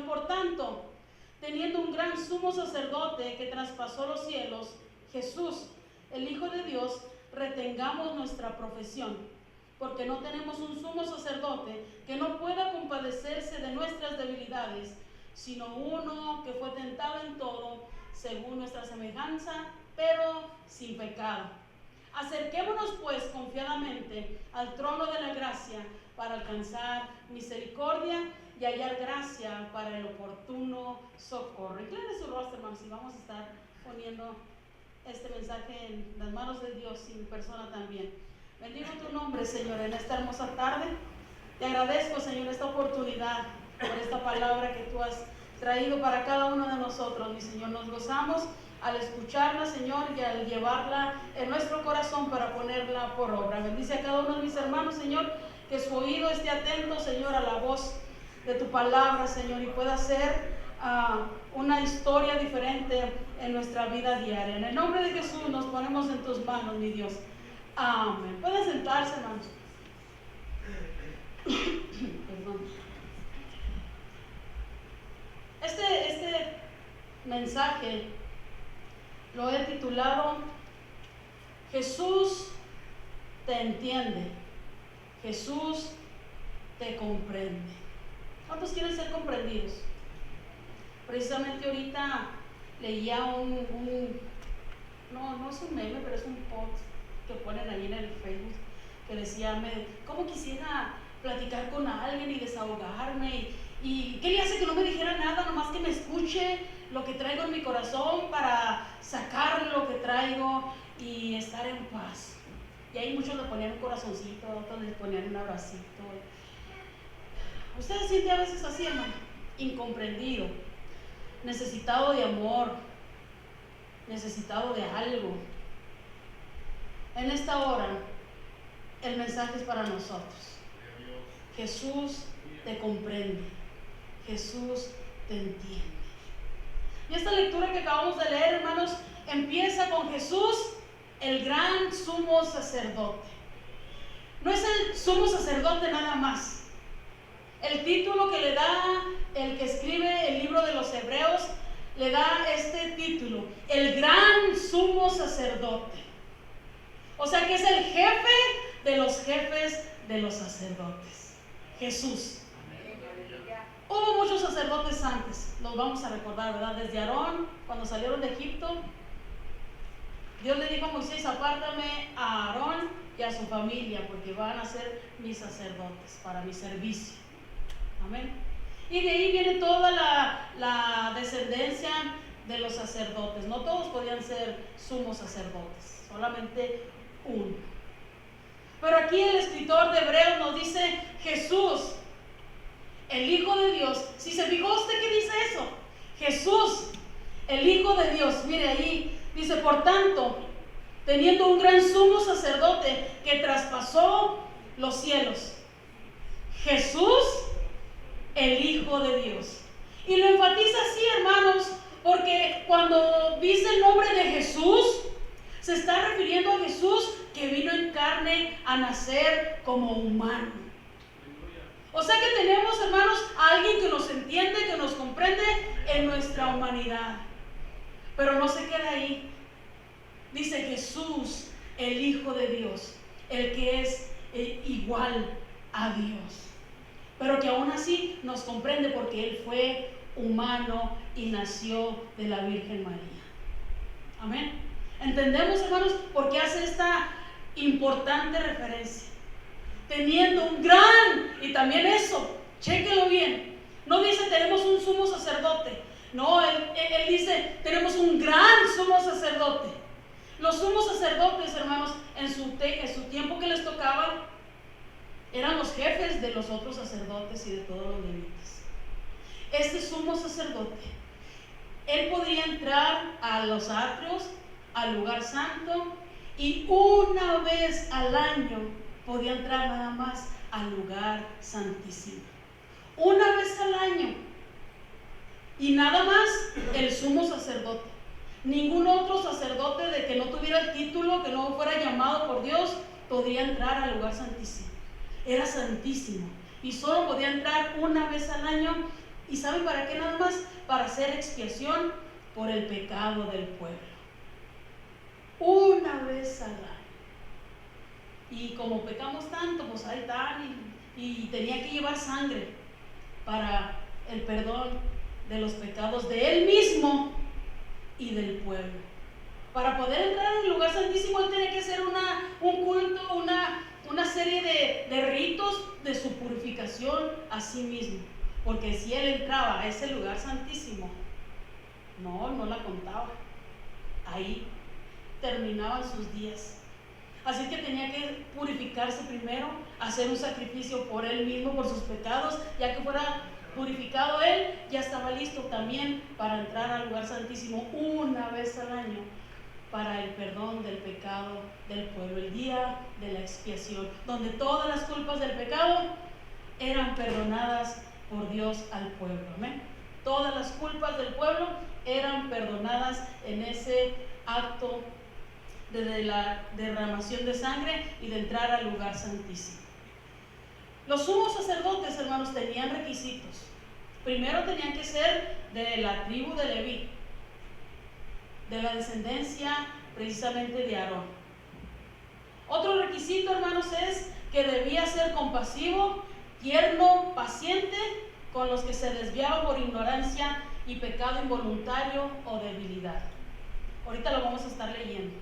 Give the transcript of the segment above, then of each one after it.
por tanto, teniendo un gran sumo sacerdote que traspasó los cielos, Jesús, el Hijo de Dios, retengamos nuestra profesión, porque no tenemos un sumo sacerdote que no pueda compadecerse de nuestras debilidades, sino uno que fue tentado en todo, según nuestra semejanza, pero sin pecado. Acerquémonos pues confiadamente al trono de la gracia para alcanzar misericordia y hallar gracia para el oportuno socorro. Incline su rostro, hermanos, y vamos a estar poniendo este mensaje en las manos de Dios y mi persona también. Bendigo tu nombre, Señor, en esta hermosa tarde. Te agradezco, Señor, esta oportunidad por esta palabra que tú has traído para cada uno de nosotros, mi Señor. Nos gozamos al escucharla, Señor, y al llevarla en nuestro corazón para ponerla por obra. Bendice a cada uno de mis hermanos, Señor, que su oído esté atento, Señor, a la voz de tu palabra, Señor, y pueda ser una historia diferente en nuestra vida diaria. En el nombre de Jesús nos ponemos en tus manos, mi Dios. Amén. Pueden sentarse, hermanos. Perdón. Este mensaje lo he titulado Jesús te entiende, Jesús te comprende. ¿Cuántos quieren ser comprendidos? Precisamente ahorita leía no es un meme, pero es un post que ponen ahí en el Facebook que decía, ¿cómo quisiera platicar con alguien y desahogarme? ¿Y qué le hace que no me dijera nada, nomás que me escuche lo que traigo en mi corazón para sacar lo que traigo y estar en paz? Y ahí muchos le ponían un corazoncito, otros le ponían un abracito. ¿Usted se siente a veces así, hermano? Incomprendido, necesitado de amor, necesitado de algo. En esta hora, el mensaje es para nosotros. Jesús te comprende, Jesús te entiende. Y esta lectura que acabamos de leer, hermanos, empieza con Jesús, el gran sumo sacerdote. No es el sumo sacerdote nada más. El título que le da el que escribe el libro de los Hebreos, le da este título, el gran sumo sacerdote. O sea que es el jefe de los jefes de los sacerdotes, Jesús. Hubo muchos sacerdotes antes, los vamos a recordar, ¿verdad? Desde Aarón, cuando salieron de Egipto, Dios le dijo a Moisés, apártame a Aarón y a su familia, porque van a ser mis sacerdotes para mi servicio. Amén. Y de ahí viene toda la descendencia de los sacerdotes. No todos podían ser sumos sacerdotes, solamente uno. Pero aquí el escritor de Hebreos nos dice Jesús, el Hijo de Dios. Si se fijó usted que dice eso, Jesús, el Hijo de Dios. Mire ahí, dice, por tanto, teniendo un gran sumo sacerdote que traspasó los cielos, Jesús, el Hijo de Dios. Y lo enfatiza así, hermanos, porque cuando dice el nombre de Jesús, se está refiriendo a Jesús que vino en carne a nacer como humano. O sea que tenemos, hermanos, a alguien que nos entiende, que nos comprende en nuestra humanidad. Pero no se queda ahí. Dice Jesús, el Hijo de Dios, el que es igual a Dios, pero que aún así nos comprende porque Él fue humano y nació de la Virgen María. Amén. ¿Entendemos, hermanos, por qué hace esta importante referencia? Teniendo un gran, y también eso, chéquelo bien, no dice tenemos un sumo sacerdote, no, él dice tenemos un gran sumo sacerdote. Los sumos sacerdotes, hermanos, en su tiempo que les tocaba, eran los jefes de los otros sacerdotes y de todos los levitas. Este sumo sacerdote, él podría entrar a los atrios, al lugar santo, y una vez al año podía entrar nada más al lugar santísimo. Una vez al año. Y nada más el sumo sacerdote. Ningún otro sacerdote de que no tuviera el título, que no fuera llamado por Dios, podía entrar al lugar santísimo. Era santísimo. Y solo podía entrar una vez al año ¿Y saben para qué nada más? Para hacer expiación por el pecado del pueblo. Una vez al año. Y como pecamos tanto, pues ahí están, y tenía que llevar sangre para el perdón de los pecados de él mismo y del pueblo. Para poder entrar en el lugar santísimo, él tenía que hacer un culto, una serie de ritos de su purificación a sí mismo. Porque si él entraba a ese lugar santísimo, no la contaba. Ahí terminaban sus días. Así que tenía que purificarse primero, hacer un sacrificio por él mismo, por sus pecados. Ya que fuera purificado él, ya estaba listo también para entrar al lugar santísimo una vez al año, para el perdón del pecado del pueblo, el día de la expiación, donde todas las culpas del pecado eran perdonadas por Dios al pueblo. Amén. Todas las culpas del pueblo eran perdonadas en ese acto de la derramación de sangre y de entrar al lugar santísimo. Los sumos sacerdotes, hermanos, tenían requisitos. Primero tenían que ser de la tribu de Leví, de la descendencia precisamente de Aarón. Otro requisito, hermanos, es que debía ser compasivo, tierno, paciente con los que se desviaban por ignorancia y pecado involuntario o debilidad. Ahorita lo vamos a estar leyendo.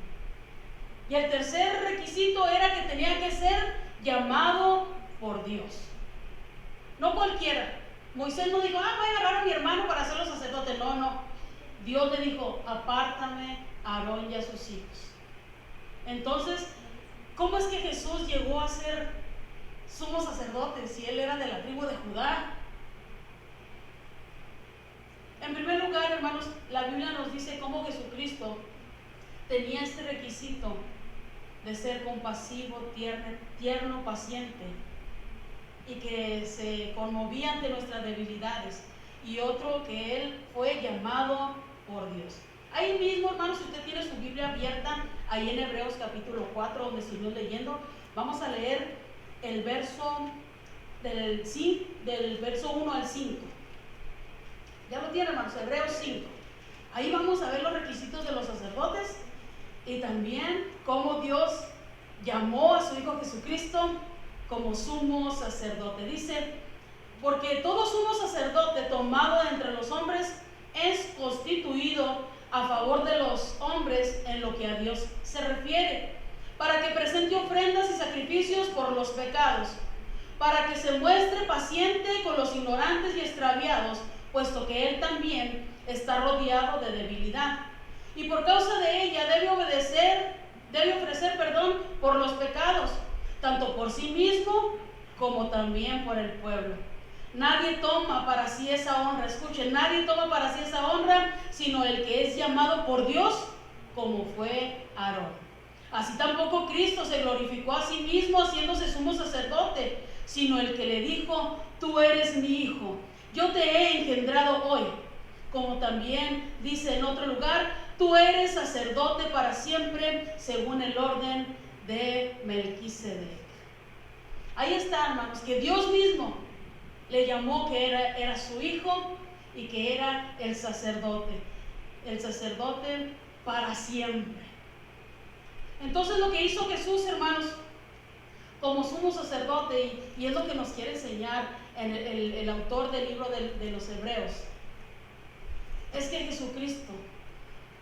Y el tercer requisito era que tenía que ser llamado por Dios. No cualquiera. Moisés no dijo, voy a agarrar a mi hermano para hacerlo sacerdote. No. Dios le dijo, apártame a Aarón y a sus hijos. Entonces, ¿cómo es que Jesús llegó a ser sumo sacerdote si él era de la tribu de Judá? En primer lugar, hermanos, la Biblia nos dice cómo Jesucristo tenía este requisito de ser compasivo, tierno, paciente, y que se conmovía ante nuestras debilidades. Y otro, que él fue llamado por Dios. Ahí mismo, hermanos, si usted tiene su Biblia abierta, ahí en Hebreos capítulo 4, donde estuvimos leyendo, vamos a leer el verso del verso 1 al 5. Ya lo tienen, hermanos, Hebreos 5. Ahí vamos a ver los requisitos de los sacerdotes y también cómo Dios llamó a su Hijo Jesucristo como sumo sacerdote. Dice, porque todo sumo sacerdote tomado de entre los hombres es constituido a favor de los hombres en lo que a Dios se refiere, para que presente ofrendas y sacrificios por los pecados, para que se muestre paciente con los ignorantes y extraviados, puesto que él también está rodeado de debilidad, y por causa de ella debe ofrecer perdón por los pecados, tanto por sí mismo como también por el pueblo. Nadie toma para sí esa honra, escuchen, nadie toma para sí esa honra, sino el que es llamado por Dios, como fue Aarón. Así tampoco Cristo se glorificó a sí mismo haciéndose sumo sacerdote, sino el que le dijo, tú eres mi hijo, yo te he engendrado hoy. Como también dice en otro lugar, tú eres sacerdote para siempre, según el orden de Melquisedec. Ahí está, hermanos, que Dios mismo le llamó que era su hijo y que era el sacerdote para siempre. Entonces lo que hizo Jesús, hermanos, como sumo sacerdote, y es lo que nos quiere enseñar el autor del libro de los Hebreos, es que Jesucristo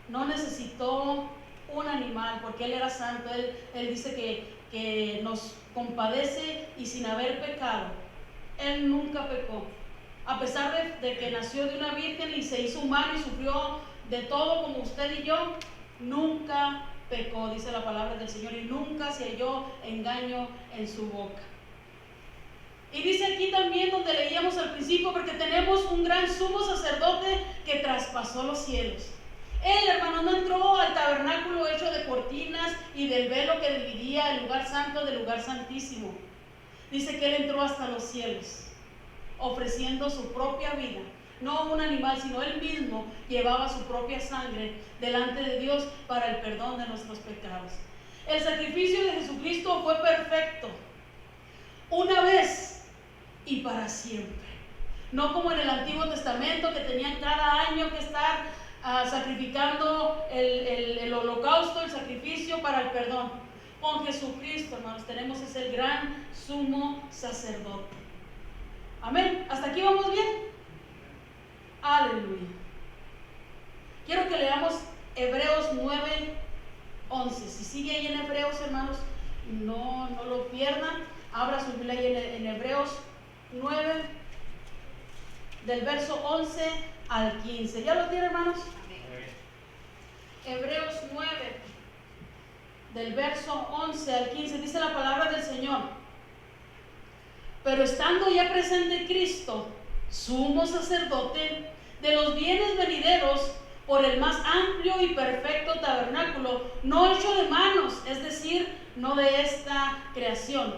no necesitó un animal porque Él era santo. Él dice que nos compadece y sin haber pecado. Él nunca pecó. A pesar de que nació de una virgen y se hizo humano y sufrió de todo como usted y yo, nunca pecó, dice la palabra del Señor, y nunca se halló engaño en su boca. Y dice aquí también donde leíamos al principio, porque tenemos un gran sumo sacerdote que traspasó los cielos. Él, hermano, no entró al tabernáculo hecho de cortinas y del velo que dividía el lugar santo del lugar santísimo. Dice que Él entró hasta los cielos, ofreciendo su propia vida. No un animal, sino Él mismo llevaba su propia sangre delante de Dios para el perdón de nuestros pecados. El sacrificio de Jesucristo fue perfecto, una vez y para siempre. no como en el Antiguo Testamento, que tenían cada año que estar sacrificando el holocausto, el sacrificio para el perdón. Con Jesucristo, hermanos, tenemos ese gran sumo sacerdote. Amén. ¿Hasta aquí vamos bien? Aleluya. Quiero que leamos Hebreos 9:11. Si sigue ahí en Hebreos, hermanos, no lo pierdan. Abra su Biblia ahí en Hebreos 9, del verso 11 al 15. ¿Ya lo tiene, hermanos? Hebreos 9, del verso 11 al 15, dice la palabra del Señor: pero estando ya presente Cristo, sumo sacerdote de los bienes venideros, por el más amplio y perfecto tabernáculo, no hecho de manos, es decir, no de esta creación,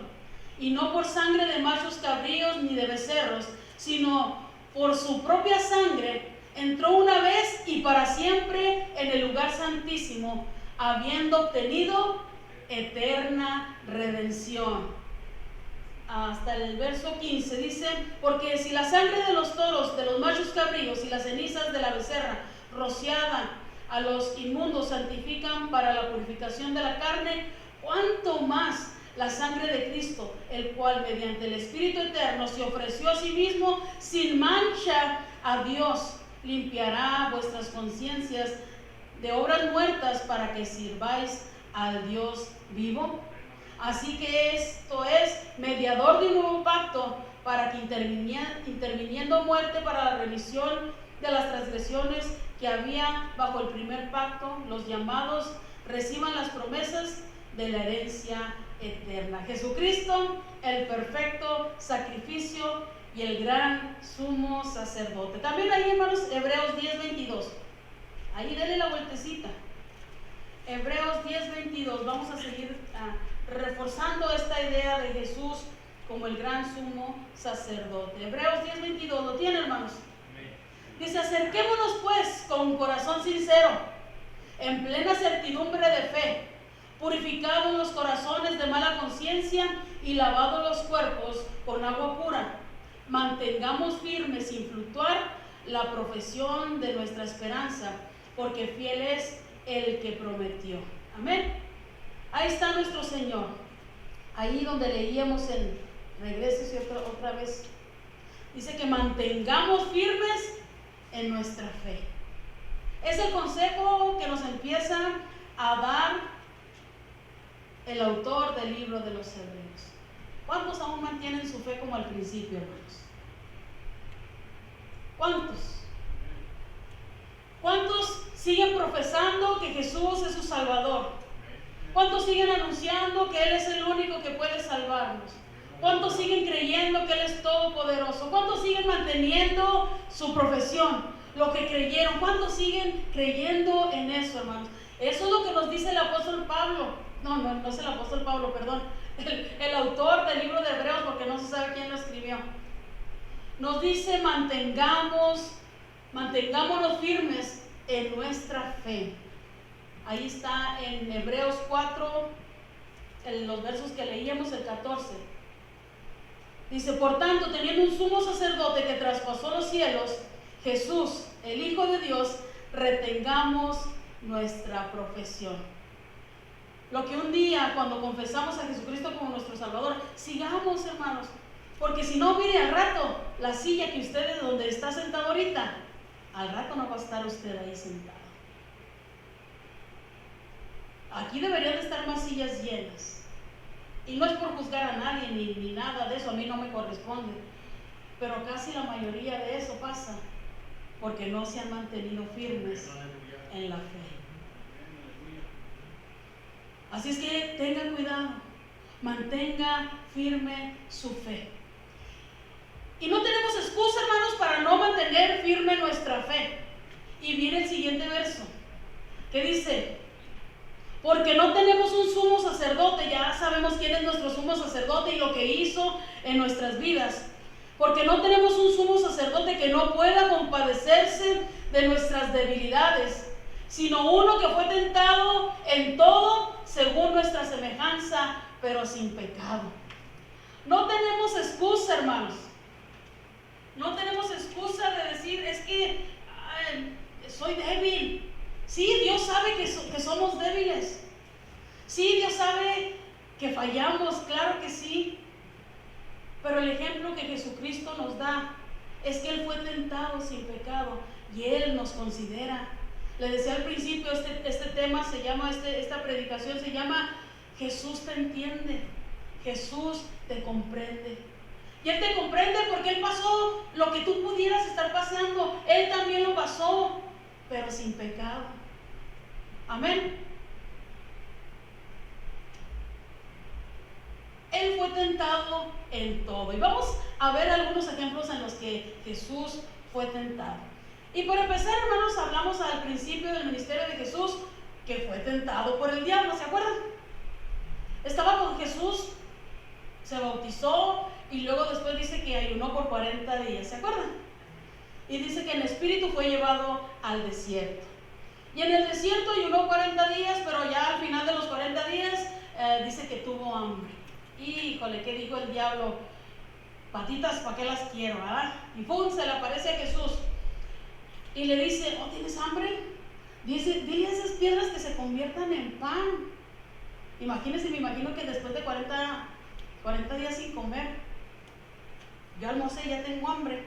y no por sangre de machos cabríos ni de becerros, sino por su propia sangre, entró una vez y para siempre en el lugar santísimo, habiendo obtenido eterna redención. Hasta el verso 15 dice: porque si la sangre de los toros, de los machos cabríos y las cenizas de la becerra rociada a los inmundos santifican para la purificación de la carne, cuánto más la sangre de Cristo, el cual mediante el Espíritu eterno se ofreció a sí mismo sin mancha a Dios, limpiará vuestras conciencias de obras muertas para que sirváis al Dios vivo. Así que esto es mediador de un nuevo pacto, para que interviniendo muerte para la remisión de las transgresiones que había bajo el primer pacto, los llamados reciban las promesas de la herencia eterna. Jesucristo, el perfecto sacrificio y el gran sumo sacerdote. También ahí, hermanos, Hebreos 10:22. Ahí denle la vueltecita. Hebreos 10:22. Vamos a seguir reforzando esta idea de Jesús como el gran sumo sacerdote. Hebreos 10:22. ¿Lo tienen, hermanos? Dice: acerquémonos pues con un corazón sincero, en plena certidumbre de fe, purificados los corazones de mala conciencia y lavados los cuerpos con agua pura. Mantengamos firme sin fluctuar la profesión de nuestra esperanza, porque fiel es el que prometió. Amén. Ahí está nuestro Señor. Ahí donde leíamos en regrese otra vez. Dice que mantengamos firmes en nuestra fe. Es el consejo que nos empieza a dar el autor del libro de los Hebreos. ¿Cuántos aún mantienen su fe como al principio, hermanos? ¿Cuántos? ¿Cuántos siguen profesando que Jesús es su Salvador? ¿Cuántos siguen anunciando que Él es el único que puede salvarnos? ¿Cuántos siguen creyendo que Él es todopoderoso? ¿Cuántos siguen manteniendo su profesión, lo que creyeron? ¿Cuántos siguen creyendo en eso, hermanos? Eso es lo que nos dice el apóstol Pablo. No es el apóstol Pablo, perdón. El autor del libro de Hebreos, porque no se sabe quién lo escribió. Nos dice: mantengámonos firmes en nuestra fe. Ahí está en Hebreos 4, en los versos que leíamos, el 14. Dice: por tanto, teniendo un sumo sacerdote que traspasó los cielos, Jesús, el Hijo de Dios, retengamos nuestra profesión. Lo que un día, cuando confesamos a Jesucristo como nuestro Salvador, sigamos, hermanos. Porque si no, mire, al rato, la silla que usted, donde está sentado ahorita, al rato no va a estar usted ahí sentado. Aquí deberían de estar más sillas llenas. Y no es por juzgar a nadie ni nada de eso, a mí no me corresponde. Pero casi la mayoría de eso pasa porque no se han mantenido firmes en la fe. Así es que tenga cuidado, mantenga firme su fe. Y no tenemos excusa, hermanos, para no mantener firme nuestra fe. Y viene el siguiente verso, que dice: porque no tenemos un sumo sacerdote, ya sabemos quién es nuestro sumo sacerdote y lo que hizo en nuestras vidas. Porque no tenemos un sumo sacerdote que no pueda compadecerse de nuestras debilidades, sino uno que fue tentado en todo según nuestra semejanza, pero sin pecado. No tenemos excusa, hermanos. No tenemos excusa de decir, es que soy débil. Sí, Dios sabe que somos débiles. Sí, Dios sabe que fallamos, claro que sí. Pero el ejemplo que Jesucristo nos da es que Él fue tentado sin pecado y Él nos considera. Le decía al principio, este tema se llama, esta predicación se llama Jesús te entiende, Jesús te comprende. Y Él te comprende porque Él pasó lo que tú pudieras estar pasando. Él también lo pasó, pero sin pecado. Amén. Él fue tentado en todo. Y vamos a ver algunos ejemplos en los que Jesús fue tentado. Y por empezar, hermanos, hablamos al principio del ministerio de Jesús que fue tentado por el diablo, ¿se acuerdan? Estaba con Jesús, se bautizó y luego después dice que ayunó por 40 días, ¿se acuerdan? Y dice que en espíritu fue llevado al desierto. Y en el desierto ayunó 40 días, pero ya al final de los 40 días dice que tuvo hambre. Híjole, ¿qué dijo el diablo? Patitas, ¿para qué las quiero? ¿Verdad? Y ¡pum! Se le aparece a Jesús y le dice, ¿oh, tienes hambre? Dice, dile a esas piedras que se conviertan en pan. Imagínense, me imagino que después de 40 días sin comer, yo almorcé y ya tengo hambre.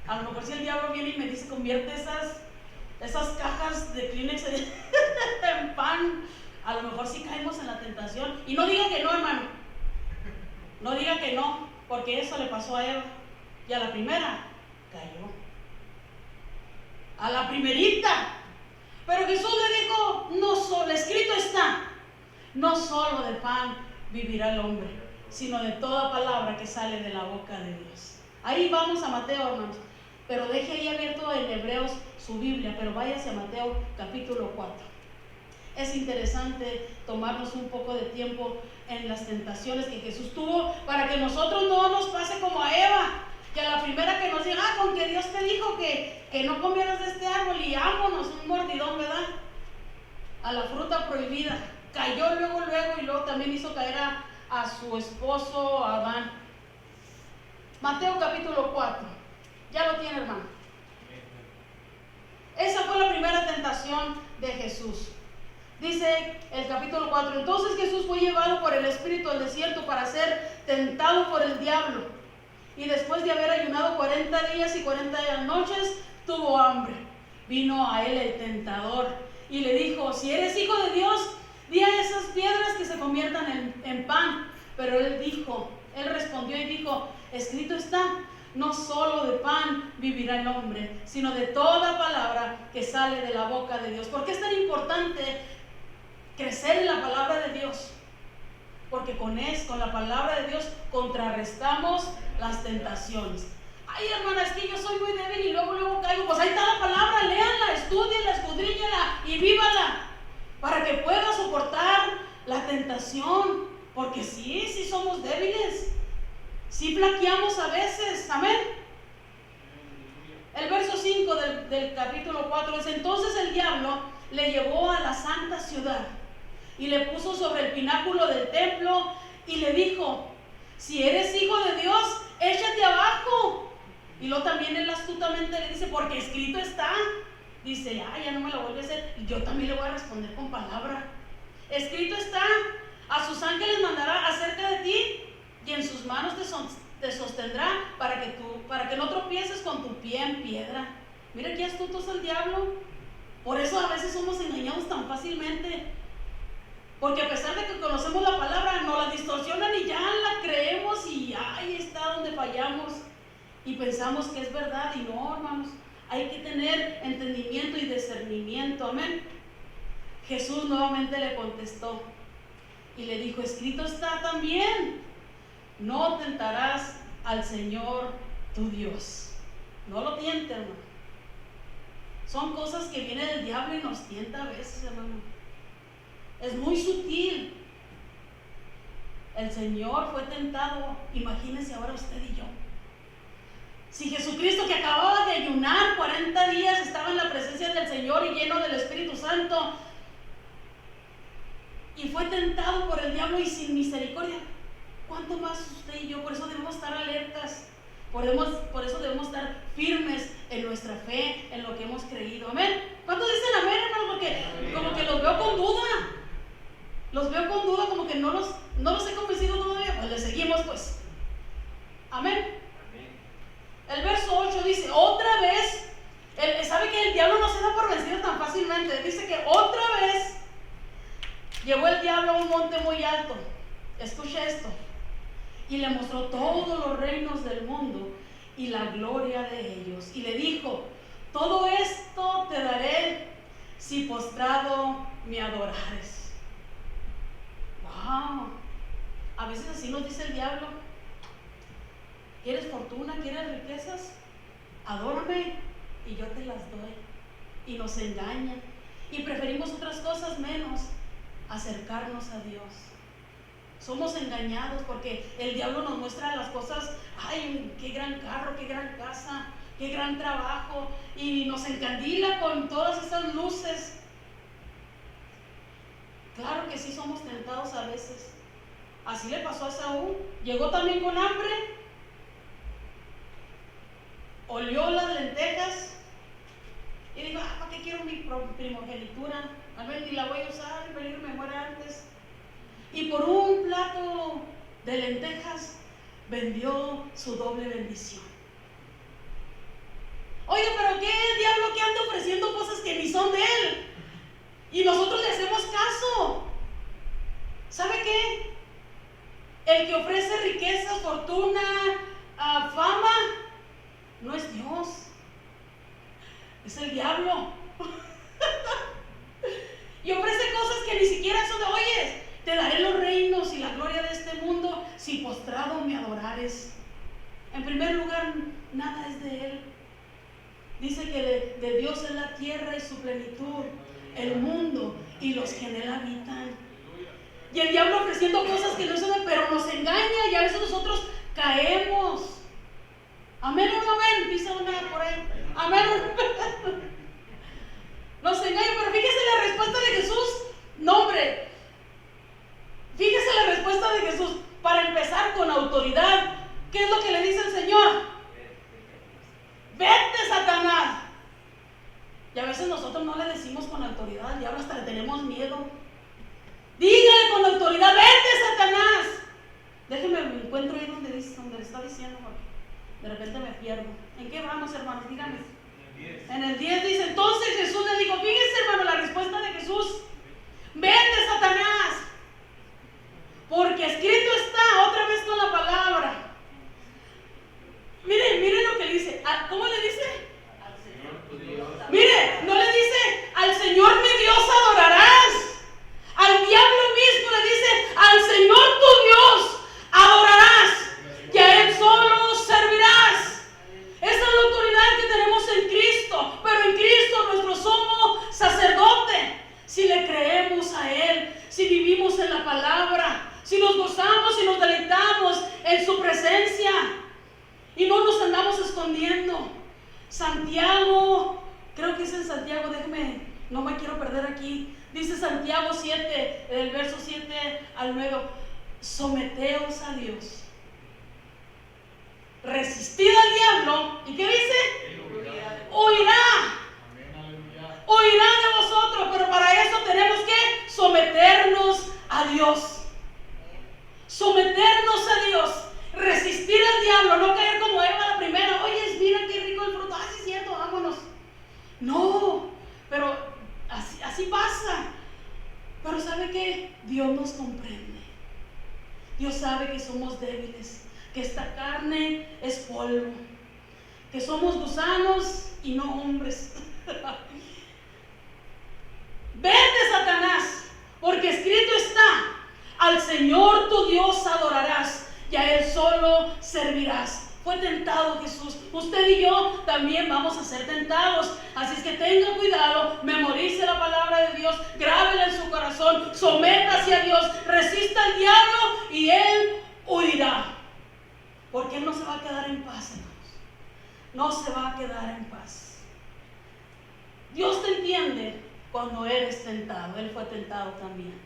A lo mejor si el diablo viene y me dice, convierte esas cajas de Kleenex en pan, a lo mejor sí caemos en la tentación. Y no diga que no, hermano. No diga que no, porque eso le pasó a Eva. Y a la primera cayó. A la primerita. Pero Jesús le dijo, no solo, escrito está, no solo de pan vivirá el hombre, sino de toda palabra que sale de la boca de Dios. Ahí vamos a Mateo, hermanos. Pero deje ahí abierto en Hebreos su Biblia, pero váyase a Mateo capítulo 4. Es interesante tomarnos un poco de tiempo en las tentaciones que Jesús tuvo para que nosotros no nos pase como a Eva, que a la primera que nos diga, con que Dios te dijo que no comieras de este árbol y vámonos, un mordidón, ¿verdad? A la fruta prohibida. Cayó luego y luego también hizo caer a su esposo Adán. Mateo capítulo 4. Ya lo tiene, hermano. Esa fue la primera tentación de Jesús. Dice el capítulo 4, entonces Jesús fue llevado por el Espíritu al desierto para ser tentado por el diablo. Y después de haber ayunado 40 días y 40 noches, tuvo hambre. Vino a él el tentador y le dijo, si eres hijo de Dios, di a esas piedras que se conviertan en pan. Pero él respondió y dijo, escrito está, no solo de pan vivirá el hombre, sino de toda palabra que sale de la boca de Dios. ¿Por qué es tan importante crecer en la palabra de Dios? Porque con la palabra de Dios contrarrestamos las tentaciones. Ay, hermana, es que yo soy muy débil y luego caigo. Pues ahí está la palabra, léanla, estúdienla, escudriñenla y vívala para que pueda soportar la tentación. Porque sí somos débiles. Sí flaqueamos a veces, amén. El verso 5 del capítulo 4 es, entonces el diablo le llevó a la santa ciudad y le puso sobre el pináculo del templo y le dijo, si eres hijo de Dios, échate abajo. Y luego también él astutamente le dice, porque escrito está. Dice, ya no me lo vuelve a hacer. Y yo también le voy a responder con palabra. Escrito está, a sus ángeles mandará acerca de ti y en sus manos te sostendrá para que no tropieces con tu pie en piedra. Mira qué astuto es el diablo. Por eso a veces somos engañados tan fácilmente. Porque a pesar de que conocemos la palabra, nos la distorsionan y ya la creemos y ahí está donde fallamos. Y pensamos que es verdad y no, hermanos. Hay que tener entendimiento y discernimiento, amén. Jesús nuevamente le contestó y le dijo, escrito está también, no tentarás al Señor tu Dios. No lo tiente, hermano. Son cosas que vienen del diablo y nos tienta a veces, hermano. Es muy sutil. El Señor fue tentado. Imagínense ahora usted y yo. Si Jesucristo, que acababa de ayunar 40 días, estaba en la presencia del Señor y lleno del Espíritu Santo, y fue tentado por el diablo y sin misericordia, ¿cuánto más usted y yo? Por eso debemos estar alertas, Por eso debemos estar firmes en nuestra fe, en lo que hemos creído. Amén. ¿Cuántos dicen amén, hermano? Porque como que los veo con duda. Los veo con duda, como que no los he convencido todavía. Pues le seguimos, pues. Amén. El verso 8 dice, otra vez, sabe que el diablo no se da por vencido tan fácilmente. Dice que otra vez llevó el diablo a un monte muy alto. Escucha esto. Y le mostró todos los reinos del mundo y la gloria de ellos. Y le dijo, todo esto te daré si postrado me adorares. Wow. A veces así nos dice el diablo. ¿Quieres fortuna? ¿Quieres riquezas? Adórame y yo te las doy. Y nos engaña. Y preferimos otras cosas menos acercarnos a Dios. Somos engañados porque el diablo nos muestra las cosas. Ay, qué gran carro, qué gran casa, qué gran trabajo. Y nos encandila con todas esas luces. Claro que sí somos tentados a veces. Así le pasó a Saúl. Llegó también con hambre. Olió las lentejas y dijo, ¿para qué quiero mi primogenitura? A ver, ni la voy a usar, el peligro me muere antes. Y por un plato de lentejas vendió su doble bendición. Oye, pero ¿qué diablo que anda ofreciendo cosas que ni son de él? Y nosotros le hacemos caso. ¿Sabe qué? El que ofrece riqueza, fortuna, fama, no es Dios, es el diablo. Y ofrece cosas que ni siquiera son de, oye, te daré los reinos y la gloria de este mundo si postrado me adorares. En primer lugar, nada es de él. Dice que de Dios es la tierra y su plenitud, el mundo y los que en él habitan. Y el diablo ofreciendo cosas que no son de él, pero nos engaña y a veces nosotros caemos. Amén o no amén, dice una por ahí. Amén. Nos engaña, pero fíjese la respuesta de Jesús. No, hombre. Fíjese la respuesta de Jesús. Para empezar, con autoridad. ¿Qué es lo que le dice el Señor? Vete, Satanás. Y a veces nosotros no le decimos con autoridad al diablo, hasta le tenemos miedo. Dígale con autoridad, vete, Satanás. Déjeme, me encuentro ahí donde le está diciendo, porque de repente me pierdo. ¿En qué vamos, hermanos? Díganme. En el 10 dice, entonces Jesús le dijo, fíjense, hermano, la respuesta de Jesús. Vete, Satanás. Porque escrito está, otra vez con la palabra. Mire lo que dice. ¿Cómo le dice? Mire, no le dice, al Señor mi Dios adorarás. Al diablo mismo le dice, al Señor tu Dios adorarás y a Él solo servirás. Esa es la autoridad que tenemos en Cristo, pero en Cristo nuestro sumo sacerdote, si le creemos a Él, si vivimos en la palabra, si nos gozamos y nos deleitamos en su presencia y no nos andamos escondiendo. Santiago, creo que es en Santiago, déjeme, no me quiero perder aquí. Dice Santiago 7, del verso 7 al 9, someteos a Dios. Resistid al diablo, ¿y qué dice? Huirá. Huirá de vosotros, pero para eso tenemos que someternos a Dios. Someternos a Dios. Resistir al diablo, no caer como Eva la primera. Oye, mira qué rico el fruto. Sí, es cierto, vámonos. No, pero así pasa. Pero ¿sabe qué? Dios nos comprende. Dios sabe que somos débiles, que esta carne es polvo, que somos gusanos y no hombres. Vete, Satanás, porque escrito está, al Señor tu Dios adorarás y a Él solo servirás. Fue tentado Jesús. Usted y yo también vamos a ser tentados. Así es que tenga cuidado, memorice la palabra de Dios, grábela en su corazón, sométase a Dios, resista al diablo y Él huirá. Porque Él no se va a quedar en paz, hermanos. No se va a quedar en paz. Dios te entiende cuando eres tentado. Él fue tentado también.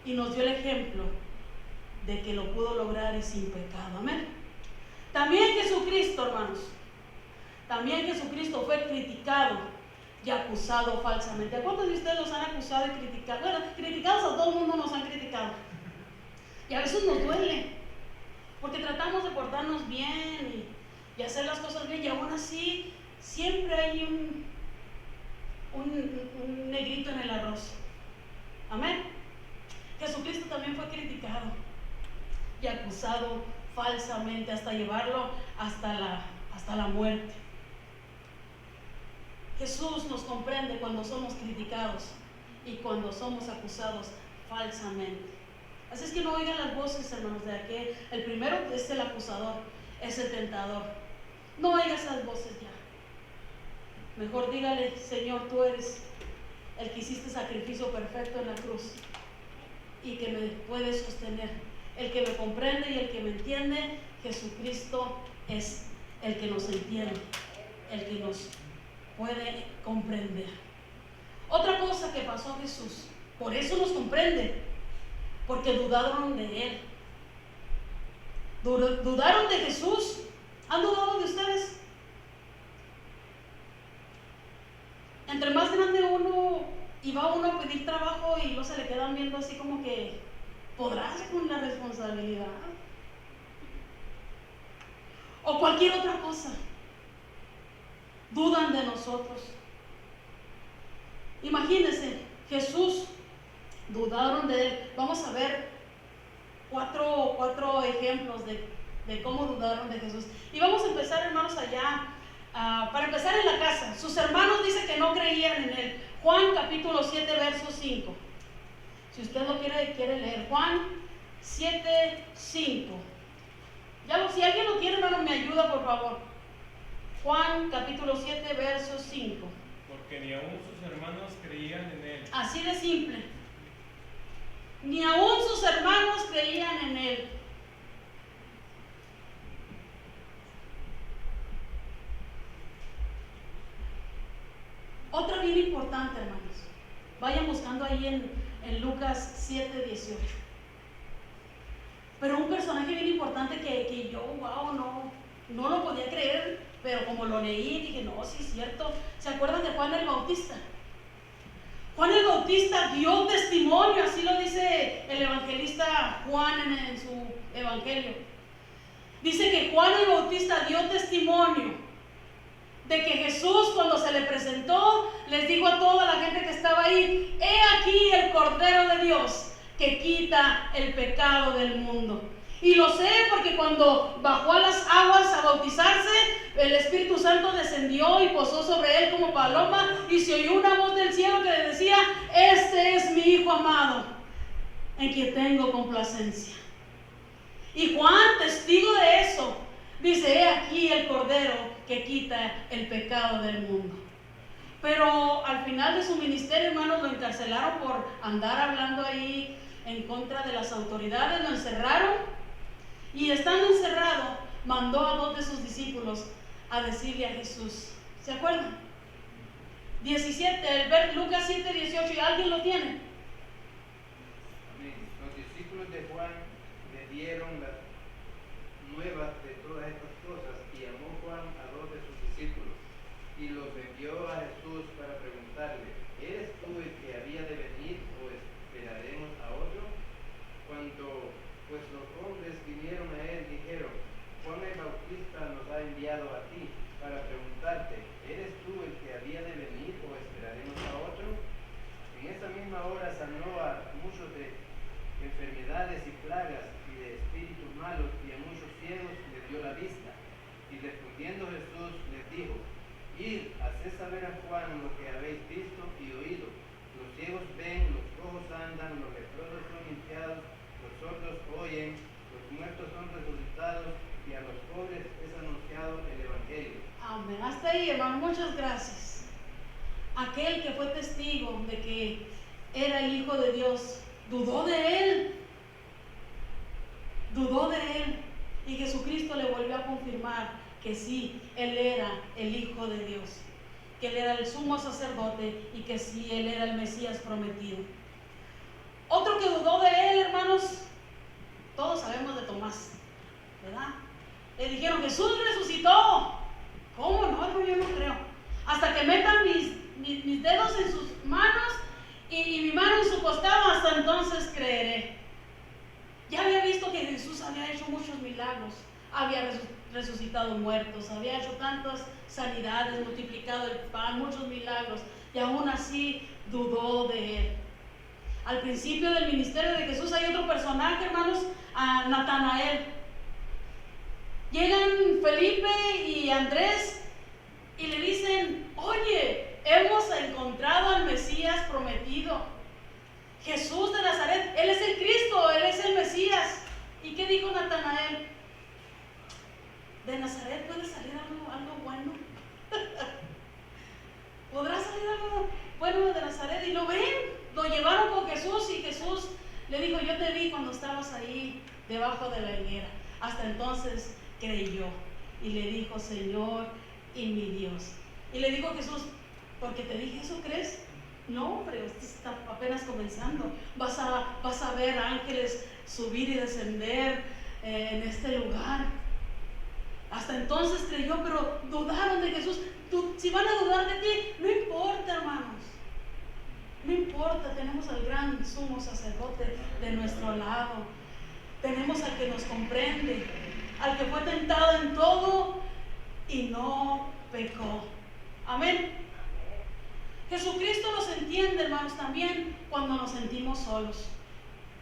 Y nos dio el ejemplo de que lo pudo lograr y sin pecado. Amén. También Jesucristo, hermanos, también Jesucristo fue criticado y acusado falsamente. ¿A cuántos de ustedes los han acusado y criticado? Bueno, criticados a todo el mundo nos han criticado. Y a veces nos duele, porque tratamos de portarnos bien y hacer las cosas bien, y aún así siempre hay un negrito en el arroz. Amén. Jesucristo también fue criticado y acusado falsamente hasta llevarlo hasta la muerte. Jesús nos comprende cuando somos criticados y cuando somos acusados falsamente. Así es que no oigan las voces, hermanos, de aquel. El primero es el acusador, es el tentador. No oigas esas voces ya. Mejor dígale: Señor, tú eres el que hiciste sacrificio perfecto en la cruz y que me puede sostener. El que me comprende y el que me entiende. Jesucristo es el que nos entiende, el que nos puede comprender. Otra cosa que pasó a Jesús, por eso nos comprende, porque dudaron de Él. ¿Dudaron de Jesús? ¿Han dudado de ustedes? Entre más grande uno y va uno a pedir trabajo y no se le quedan viendo así como que podrás con la responsabilidad o cualquier otra cosa, dudan de nosotros. Imagínense, Jesús, dudaron de Él. Vamos a ver cuatro ejemplos de cómo dudaron de Jesús. Y vamos a empezar, hermanos, allá. Para empezar, en la casa. Sus hermanos dicen que no creían en Él. Juan capítulo 7, verso 5. Si usted lo quiere leer, Juan 7, 5. Si alguien lo tiene, hermano, me ayuda, por favor. Juan capítulo 7, verso 5. Porque ni aún sus hermanos creían en Él. Así de simple. Ni aún sus hermanos creían en Él. Otra bien importante, hermanos. Vayan buscando ahí en Lucas 7, 18. Pero un personaje bien importante que yo, wow, no lo podía creer, pero como lo leí dije, no, sí es cierto. ¿Se acuerdan de Juan el Bautista? Juan el Bautista dio testimonio, así lo dice el evangelista Juan en su evangelio. Dice que Juan el Bautista dio testimonio de que Jesús, cuando se le presentó, les dijo a toda la gente que estaba ahí: he aquí el Cordero de Dios que quita el pecado del mundo. Y lo sé porque cuando bajó a las aguas a bautizarse, el Espíritu Santo descendió y posó sobre él como paloma, y se oyó una voz del cielo que le decía: este es mi Hijo amado, en quien tengo complacencia. Y Juan, testigo de eso, dice: he aquí el Cordero que quita el pecado del mundo. Pero al final de su ministerio, hermanos, lo encarcelaron por andar hablando ahí en contra de las autoridades, lo encerraron, y estando encerrado, mandó a 2 de sus discípulos a decirle a Jesús. ¿Se acuerdan? 17, Lucas 7, 18, ¿y alguien lo tiene? Amén. Los discípulos de Juan le dieron las nuevas de todas estas cosas, y llamó Juan a 2 de sus discípulos y los envió a Jesús para preguntarle: ¿eres tú el que había de venir o esperaremos a otro? Cuando pues los hombres vinieron a él, dijeron: Juan el Bautista nos ha enviado a ti para preguntarte: ¿eres tú el que había de venir o esperaremos a otro? En esa misma hora sanó a muchos de enfermedades y plagas y de espíritus malos, y a muchos ciegos les dio la vista. Y respondiendo Jesús les dijo: id, haced saber a Juan lo que habéis visto y oído. Los ciegos ven, los cojos andan, los leprosos son limpiados, los sordos oyen, los muertos son resucitados, y a los pobres es anunciado el Evangelio. Amén. Hasta ahí, hermano, muchas gracias. Aquel que fue testigo de que era el Hijo de Dios, dudó de Él. Y Jesucristo le volvió a confirmar que sí, Él era el Hijo de Dios, que Él era el sumo sacerdote y que sí, Él era el Mesías prometido. Otro que dudó de Él, hermanos, todos sabemos de Tomás, ¿verdad? Le dijeron, Jesús resucitó. ¿Cómo no? No, yo no creo. Hasta que metan mis dedos en sus manos y mi mano en su costado, hasta entonces creeré. Ya había visto que Jesús había hecho muchos milagros, había resucitado muertos, había hecho tantas sanidades, multiplicado el pan, muchos milagros, y aún así dudó de él. Al principio del ministerio de Jesús hay otro personaje, hermanos, a Natanael. Llegan Felipe y Andrés y le dicen, oye, hemos encontrado al Mesías prometido, Jesús de Nazaret. Él es el Cristo, Él es el Mesías. ¿Y qué dijo Natanael? ¿De Nazaret puede salir algo bueno? ¿Podrá salir algo bueno de Nazaret? Y lo ven, lo llevaron con Jesús y Jesús le dijo, yo te vi cuando estabas ahí debajo de la higuera. Hasta entonces creyó y le dijo, Señor y mi Dios. Y le dijo Jesús, porque te dije eso, ¿crees? No, hombre, usted está apenas comenzando. Vas a ver ángeles subir y descender en este lugar. Hasta entonces creyó, pero dudaron de Jesús. Si van a dudar de ti, no importa, hermanos. No importa, tenemos al gran sumo sacerdote de nuestro lado. Tenemos al que nos comprende, al que fue tentado en todo y no pecó. Amén. Jesucristo nos entiende, hermanos, también cuando nos sentimos solos.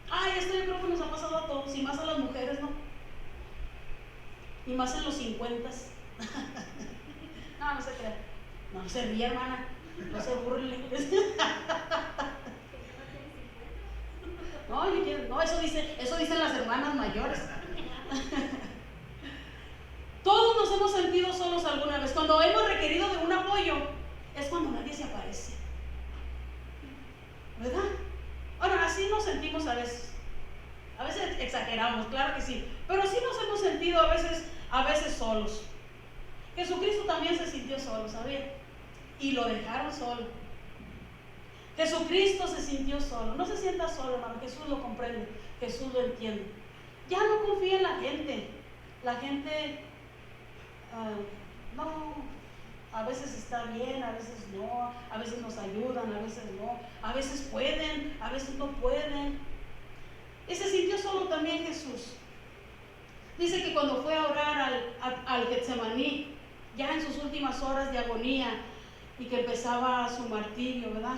Ay, esto yo creo que nos ha pasado a todos, y más a las mujeres, ¿no? Y más en los 50. No se crea. No se ríe, hermana. No se burle. No, eso dicen las hermanas mayores. Todos nos hemos sentido solos alguna vez. Cuando hemos requerido de un apoyo, es cuando nadie se aparece, ¿verdad? Bueno, así nos sentimos a veces. A veces exageramos, claro que sí, pero sí nos hemos sentido a veces solos. Jesucristo también se sintió solo, ¿sabía? Y lo dejaron solo. Jesucristo se sintió solo. No se sienta solo, hermano. Jesús lo comprende, Jesús lo entiende. Ya no confía en la gente. La gente no, a veces está bien, a veces no, a veces nos ayudan, a veces no, a veces pueden, a veces no pueden. Y se sintió solo también Jesús. Dice que cuando fue a orar al Getsemaní, ya en sus últimas horas de agonía y que empezaba su martirio, ¿verdad?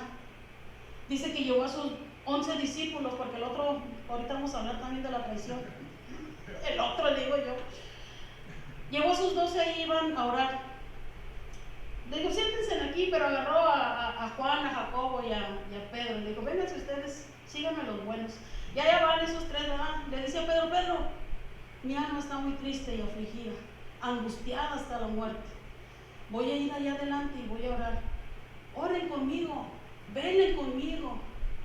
Dice que llevó a sus 11 discípulos, porque el otro, ahorita vamos a hablar también de la traición, el otro digo yo, llevó a sus 12 y iban a orar. Le digo, siéntense aquí, pero agarró a Juan, a Jacobo y a Pedro. Le digo, vénganse ustedes, síganme los buenos. Y allá van esos tres, ¿verdad? Le decía Pedro, mi alma está muy triste y afligida, angustiada hasta la muerte. Voy a ir allá adelante y voy a orar. Oren conmigo, velen conmigo,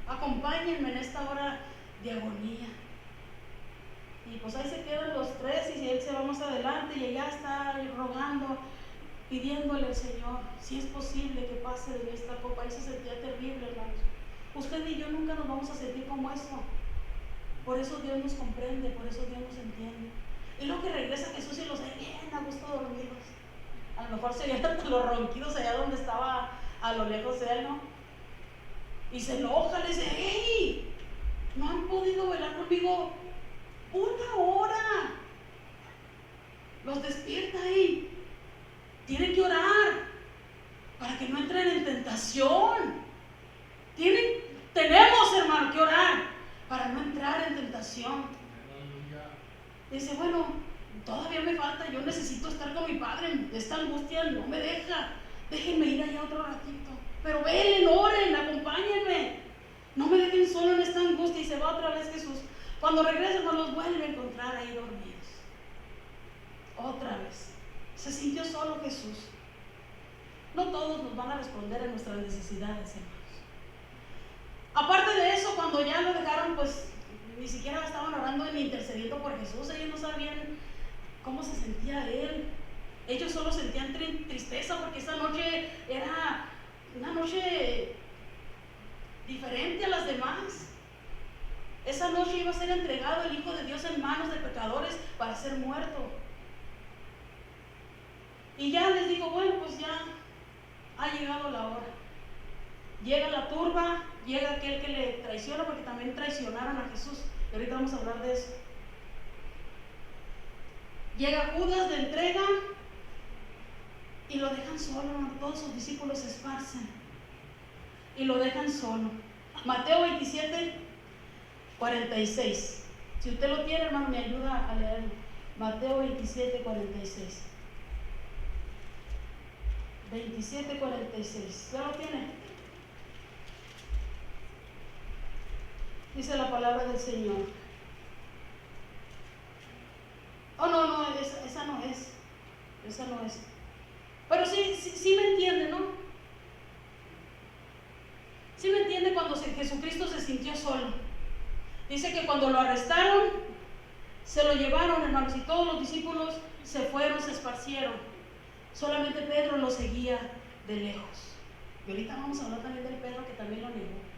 acompáñenme en esta hora de agonía. Y pues ahí se quedan los tres y él se va más adelante y allá está rogando, pidiéndole al Señor, si es posible que pase de esta copa. Él se sentía terrible, hermanos. Usted y yo nunca nos vamos a sentir como eso. Por eso Dios nos comprende, por eso Dios nos entiende. Y luego que regresa Jesús y los ve bien a gusto dormidos. A lo mejor se veían los ronquidos allá donde estaba a lo lejos él, ¿no? Y se enoja, le dice, ¡hey! No han podido velar conmigo 1 hora. Los despierta ahí. Tienen que orar para que no entren en tentación. Tenemos, hermano, que orar para no entrar en tentación. Dice, bueno, todavía me falta, yo necesito estar con mi padre, esta angustia no me deja, déjenme ir allá otro ratito, pero velen, oren, acompáñenme, no me dejen solo en esta angustia. Y se va otra vez Jesús. Cuando regresa nos los vuelve a encontrar ahí dormidos, otra vez. Se sintió solo Jesús. No todos nos van a responder a nuestras necesidades, hermanos. Aparte de eso, cuando ya lo dejaron, pues ni siquiera estaban orando ni intercediendo por Jesús. Ellos no sabían cómo se sentía él. Ellos solo sentían tristeza porque esa noche era una noche diferente a las demás. Esa noche iba a ser entregado el Hijo de Dios en manos de pecadores para ser muerto. Y ya les digo, bueno, pues ya ha llegado la hora. Llega la turba, llega aquel que le traiciona, porque también traicionaron a Jesús. Y ahorita vamos a hablar de eso. Llega Judas, le entregan y lo dejan solo, hermano. Todos sus discípulos se esparcen y lo dejan solo. Mateo 27, 46. Si usted lo tiene, hermano, me ayuda a leerlo. Mateo 27, 46. 27, 46. ¿Ya lo tiene? Dice la palabra del Señor. Oh, no, esa no es. Esa no es. Pero sí me entiende, ¿no? Sí me entiende cuando Jesucristo se sintió solo. Dice que cuando lo arrestaron, se lo llevaron, hermanos, y todos los discípulos se fueron, se esparcieron. Solamente Pedro lo seguía de lejos. Y ahorita vamos a hablar también del Pedro, que también lo negó.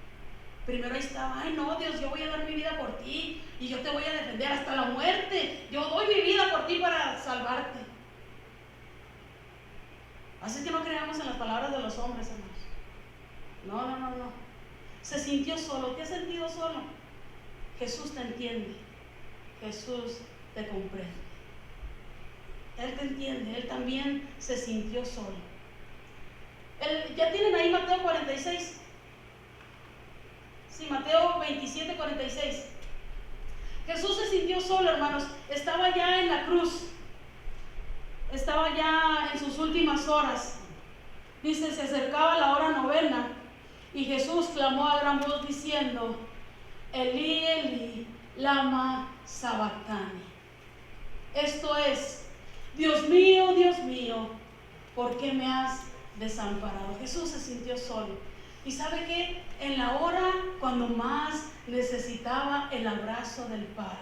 Primero ahí estaba, ay no, Dios, yo voy a dar mi vida por ti y yo te voy a defender hasta la muerte. Yo doy mi vida por ti para salvarte. Así que no creamos en las palabras de los hombres, hermanos. No. Se sintió solo. ¿Te has sentido solo? Jesús te entiende. Jesús te comprende. Él te entiende. Él también se sintió solo. ¿Ya tienen ahí Mateo 46? Sí, Mateo 27, 46. Jesús se sintió solo, hermanos. Estaba ya en la cruz. Estaba ya en sus últimas horas. Dice, se acercaba la hora novena y Jesús clamó a gran voz diciendo, Elí, Elí, lama sabactani. Esto es, Dios mío, ¿por qué me has desamparado? Jesús se sintió solo. ¿Y sabe qué? En la hora cuando más necesitaba el abrazo del Padre,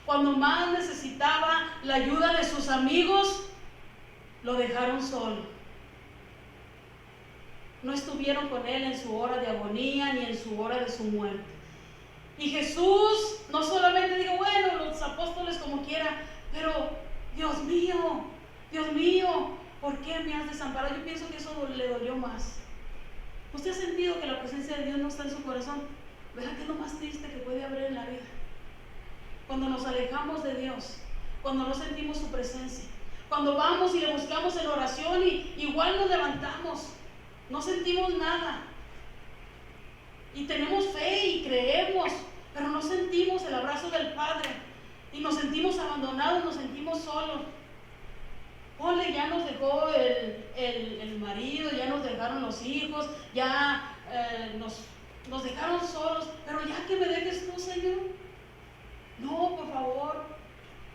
cuando más necesitaba la ayuda de sus amigos, lo dejaron solo. No estuvieron con él en su hora de agonía ni en su hora de su muerte. Y Jesús no solamente dijo, bueno, los apóstoles como quiera, pero Dios mío, ¿por qué me has desamparado? Yo pienso que eso le dolió más. ¿Usted ha sentido que la presencia de Dios no está en su corazón? ¿Verdad que es lo más triste que puede haber en la vida? Cuando nos alejamos de Dios, cuando no sentimos su presencia, cuando vamos y le buscamos en oración y igual nos levantamos, no sentimos nada. Y tenemos fe y creemos, pero no sentimos el abrazo del Padre. Y nos sentimos abandonados, nos sentimos solos. Ole, ya nos dejó el marido, ya nos dejaron los hijos, ya nos dejaron solos, pero ya que me dejes tú, Señor. No, por favor.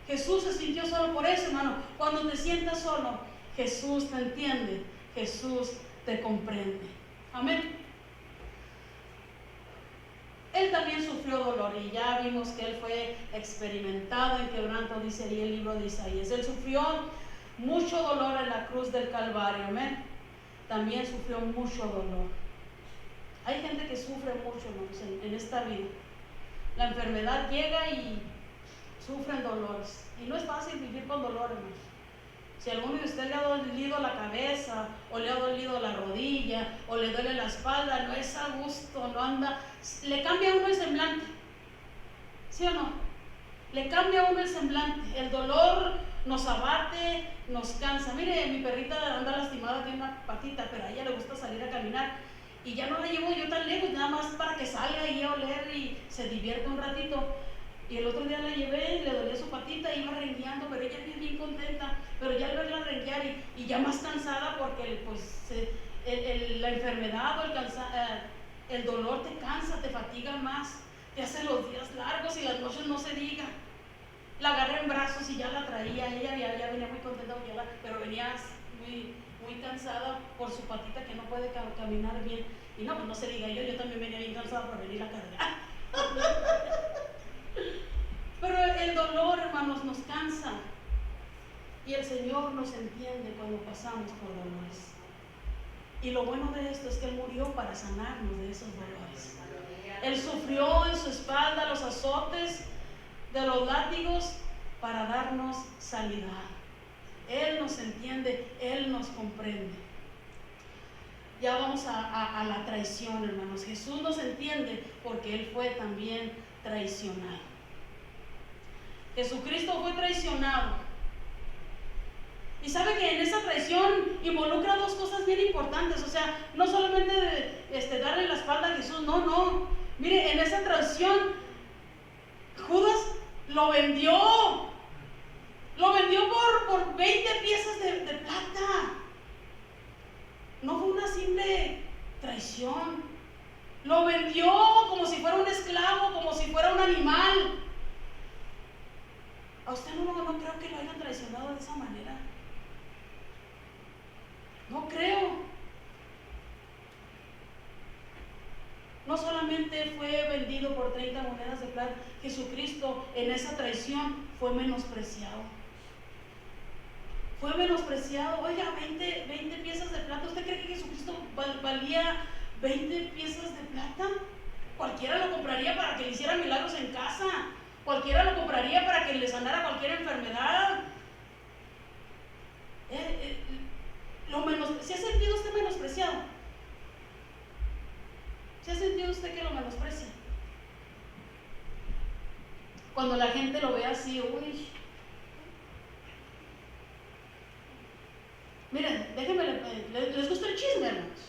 Jesús se sintió solo. Por eso, hermano, cuando te sientas solo, Jesús te entiende, Jesús te comprende. Amén. Él también sufrió dolor y ya vimos que él fue experimentado en quebranto, dice ahí el libro de Isaías. Él sufrió mucho dolor en la cruz del Calvario, amén. También sufrió mucho dolor. Hay gente que sufre mucho, hermanos, en esta vida. La enfermedad llega y sufren dolores. Y no es fácil vivir con dolor, hermanos. Si a alguno de ustedes le ha dolido la cabeza, o le ha dolido la rodilla, o le duele la espalda, no es a gusto, no anda. Le cambia a uno el semblante. ¿Sí o no? Le cambia a uno el semblante. El dolor nos abate, nos cansa. Mire, mi perrita anda lastimada, tiene una patita, pero a ella le gusta salir a caminar. Y ya no la llevo yo tan lejos, nada más para que salga y a oler y se divierta un ratito. Y el otro día la llevé, le dolía su patita, iba rengueando, pero ella bien contenta. Pero ya al verla renguear y ya más cansada porque pues, la enfermedad o el dolor te cansa, te fatiga más, te hace los días largos y las noches no se diga. La agarré en brazos y ya la traía, ella ya venía muy contenta, pero venía muy cansada por su patita que no puede caminar bien. Y no, pues no se diga, yo también venía bien cansada por venir a cargar. Pero el dolor, hermanos, nos cansa. Y el Señor nos entiende cuando pasamos por dolores. Y lo bueno de esto es que Él murió para sanarnos de esos dolores. Él sufrió en su espalda los azotes de los látigos para darnos sanidad. Él nos entiende, Él nos comprende. Ya vamos a la traición, hermanos. Jesús nos entiende porque Él fue también traicionado. Jesucristo fue traicionado. Y sabe que en esa traición involucra dos cosas bien importantes. O sea, no solamente darle la espalda a Jesús, no. Mire, en esa traición Judas lo vendió por 20 piezas de plata. No fue una simple traición. Lo vendió como si fuera un esclavo, como si fuera un animal. A usted no creo que lo hayan traicionado de esa manera. No creo. No solamente fue vendido por 30 monedas de plata, Jesucristo en esa traición fue menospreciado. Fue menospreciado. Oiga, 20 piezas de plata. ¿Usted cree que Jesucristo valía 20 piezas de plata? Cualquiera lo compraría para que le hiciera milagros en casa. Cualquiera lo compraría para que le sanara cualquier enfermedad. ¿Se ha sentido usted menospreciado? ¿Se ha sentido usted que lo menosprecia? Cuando la gente lo ve así, uy. Miren, déjenme, ¿les gusta el chisme, hermanos?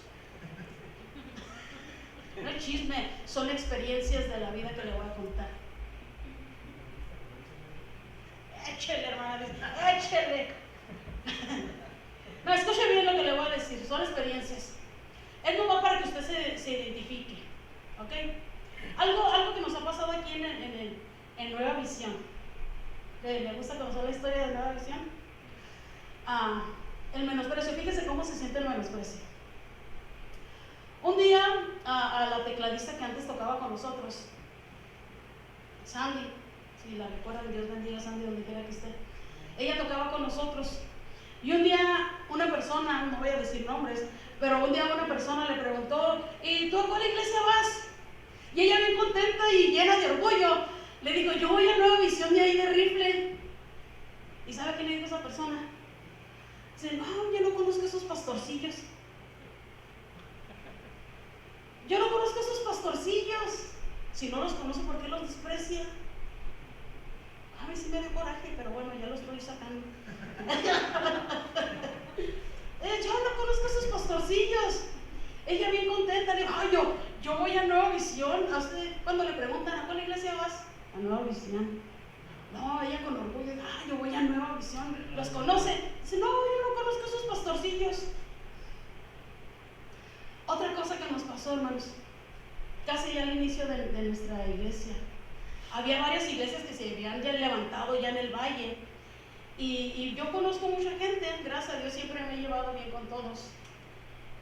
No es chisme, son experiencias de la vida que le voy a contar. Échele, hermana, échele. No, escuche bien lo que le voy a decir, son experiencias. Es nomás para que usted se identifique, ¿ok? Algo que nos ha pasado aquí en Nueva Visión. ¿Le gusta conocer la historia de Nueva Visión? El menosprecio, fíjese cómo se siente el menosprecio. Un día a la tecladista que antes tocaba con nosotros, Sandy, si la recuerdan, Dios bendiga a Sandy donde quiera que esté, ella tocaba con nosotros. Y un día una persona, no voy a decir nombres, pero un día una persona le preguntó: ¿y tú a cuál iglesia vas? Y ella bien contenta y llena de orgullo le dijo: yo voy a Nueva Visión de ahí de Rifle. ¿Y sabe qué le dijo esa persona? Dice: no, yo no conozco esos pastorcillos. Yo no conozco esos pastorcillos. Si no los conoce, ¿por qué los desprecia? A mí sí me dio coraje, pero bueno, ya lo estoy sacando. Yo no conozco esos pastorcillos. Ella bien contenta, le dijo: ay, yo voy a Nueva Visión. A usted, cuando le preguntan: ¿a cuál iglesia vas? A Nueva Visión. No, ella con orgullo: yo voy a Nueva Visión. ¿Los conoce? Dice: no, yo no conozco esos pastorcillos. Otra cosa que nos pasó, hermanos, casi ya al inicio de nuestra iglesia, había varias iglesias que se habían ya levantado ya en el valle, y yo conozco mucha gente, gracias a Dios siempre me he llevado bien con todos,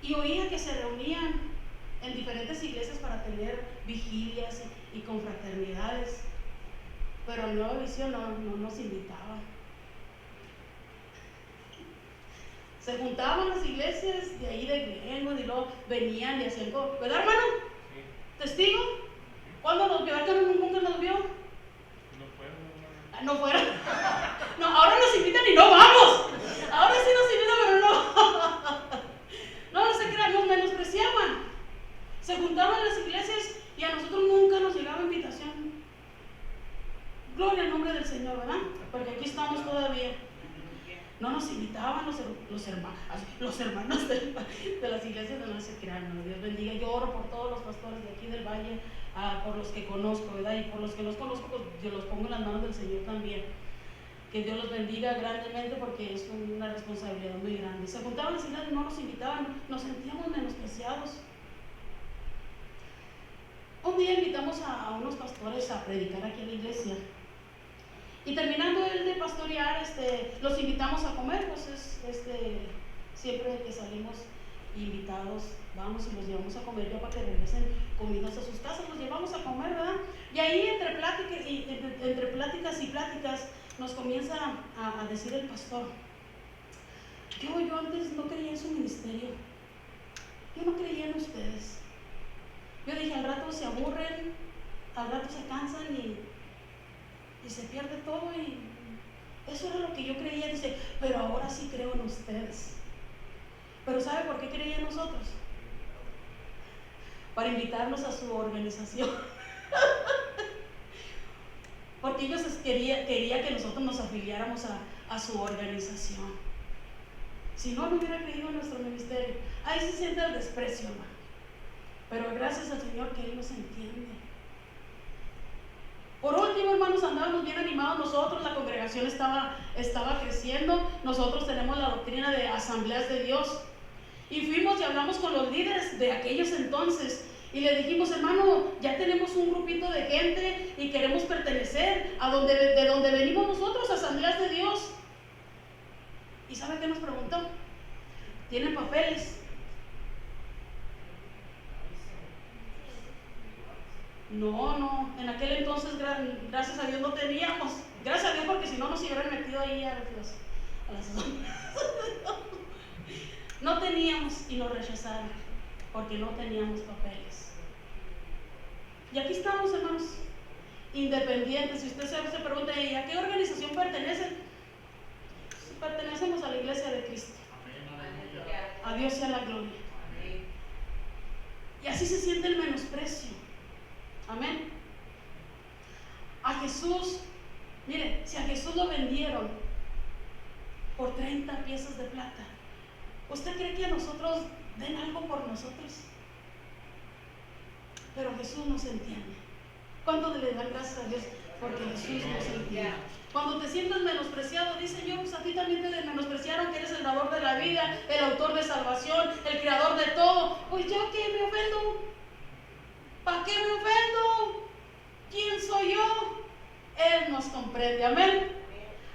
y oía que se reunían en diferentes iglesias para tener vigilias y confraternidades, pero en Nueva Visión no nos invitaban. Se juntaban las iglesias de ahí de Glenwood y luego venían y hacían cosas. ¿Verdad, hermano? Sí. ¿Testigo? ¿Cuándo nos vio? ¿A qué nunca nos vio? No fueron. No, ahora nos invitan y no vamos. Ahora sí nos invitan, pero no. No se crean, nos menospreciaban. Se juntaban las iglesias y a nosotros nunca nos llegaba invitación. Gloria al nombre del Señor, ¿verdad? Porque aquí estamos todavía. No nos invitaban los hermanos de las iglesias, de no se crean, no, Dios bendiga. Yo oro por todos los pastores de aquí del valle, por los que conozco, ¿verdad? Y por los que no conozco, pues yo los pongo en las manos del Señor también. Que Dios los bendiga grandemente, porque es una responsabilidad muy grande. Se juntaban las iglesias y no nos invitaban, nos sentíamos menospreciados. Un día invitamos a unos pastores a predicar aquí en la iglesia. Y terminando él de pastorear, los invitamos a comer, pues siempre que salimos invitados, vamos y los llevamos a comer ya para que regresen comidas a sus casas, los llevamos a comer, ¿verdad? Y ahí entre pláticas y pláticas nos comienza a decir el pastor: yo antes no creía en su ministerio, yo no creía en ustedes. Yo dije: al rato se aburren, al rato se cansan y se pierde todo, Eso era lo que yo creía. Dice, pero ahora sí creo en ustedes. Pero ¿sabe por qué creía en nosotros? Para invitarnos a su organización. Porque ellos quería que nosotros nos afiliáramos a su organización. Si no, no hubiera creído en nuestro ministerio. Ahí se siente el desprecio, hermano. Pero gracias al Señor que Él nos entiende. Por último, hermanos, andábamos bien animados nosotros, la congregación estaba creciendo. Nosotros tenemos la doctrina de asambleas de Dios. Y fuimos y hablamos con los líderes de aquellos entonces. Y le dijimos, hermano, ya tenemos un grupito de gente y queremos pertenecer de donde venimos nosotros, asambleas de Dios. ¿Y sabe qué nos preguntó? ¿Tienen papeles? No, en aquel entonces, gracias a Dios, no teníamos. Gracias a Dios, porque si no nos hubieran metido ahí a las no teníamos y nos rechazaron porque no teníamos papeles. Y aquí estamos, hermanos, independientes. Si usted se pregunta, ¿y a qué organización pertenecen? Pertenecemos a la Iglesia de Cristo. A Dios sea la gloria. Y así se siente el menosprecio. Amén. A Jesús, mire, si a Jesús lo vendieron por 30 piezas de plata, ¿usted cree que a nosotros den algo por nosotros? Pero Jesús nos entiende. ¿Cuánto le dan gracias a Dios? Porque Jesús nos entiende. Cuando te sientas menospreciado, dice Señor, pues a ti también te menospreciaron, que eres el dador de la vida, el autor de salvación, el creador de todo. Pues yo, ¿qué me ofendo? ¿Para qué me ofendo? ¿Quién soy yo? Él nos comprende, amén.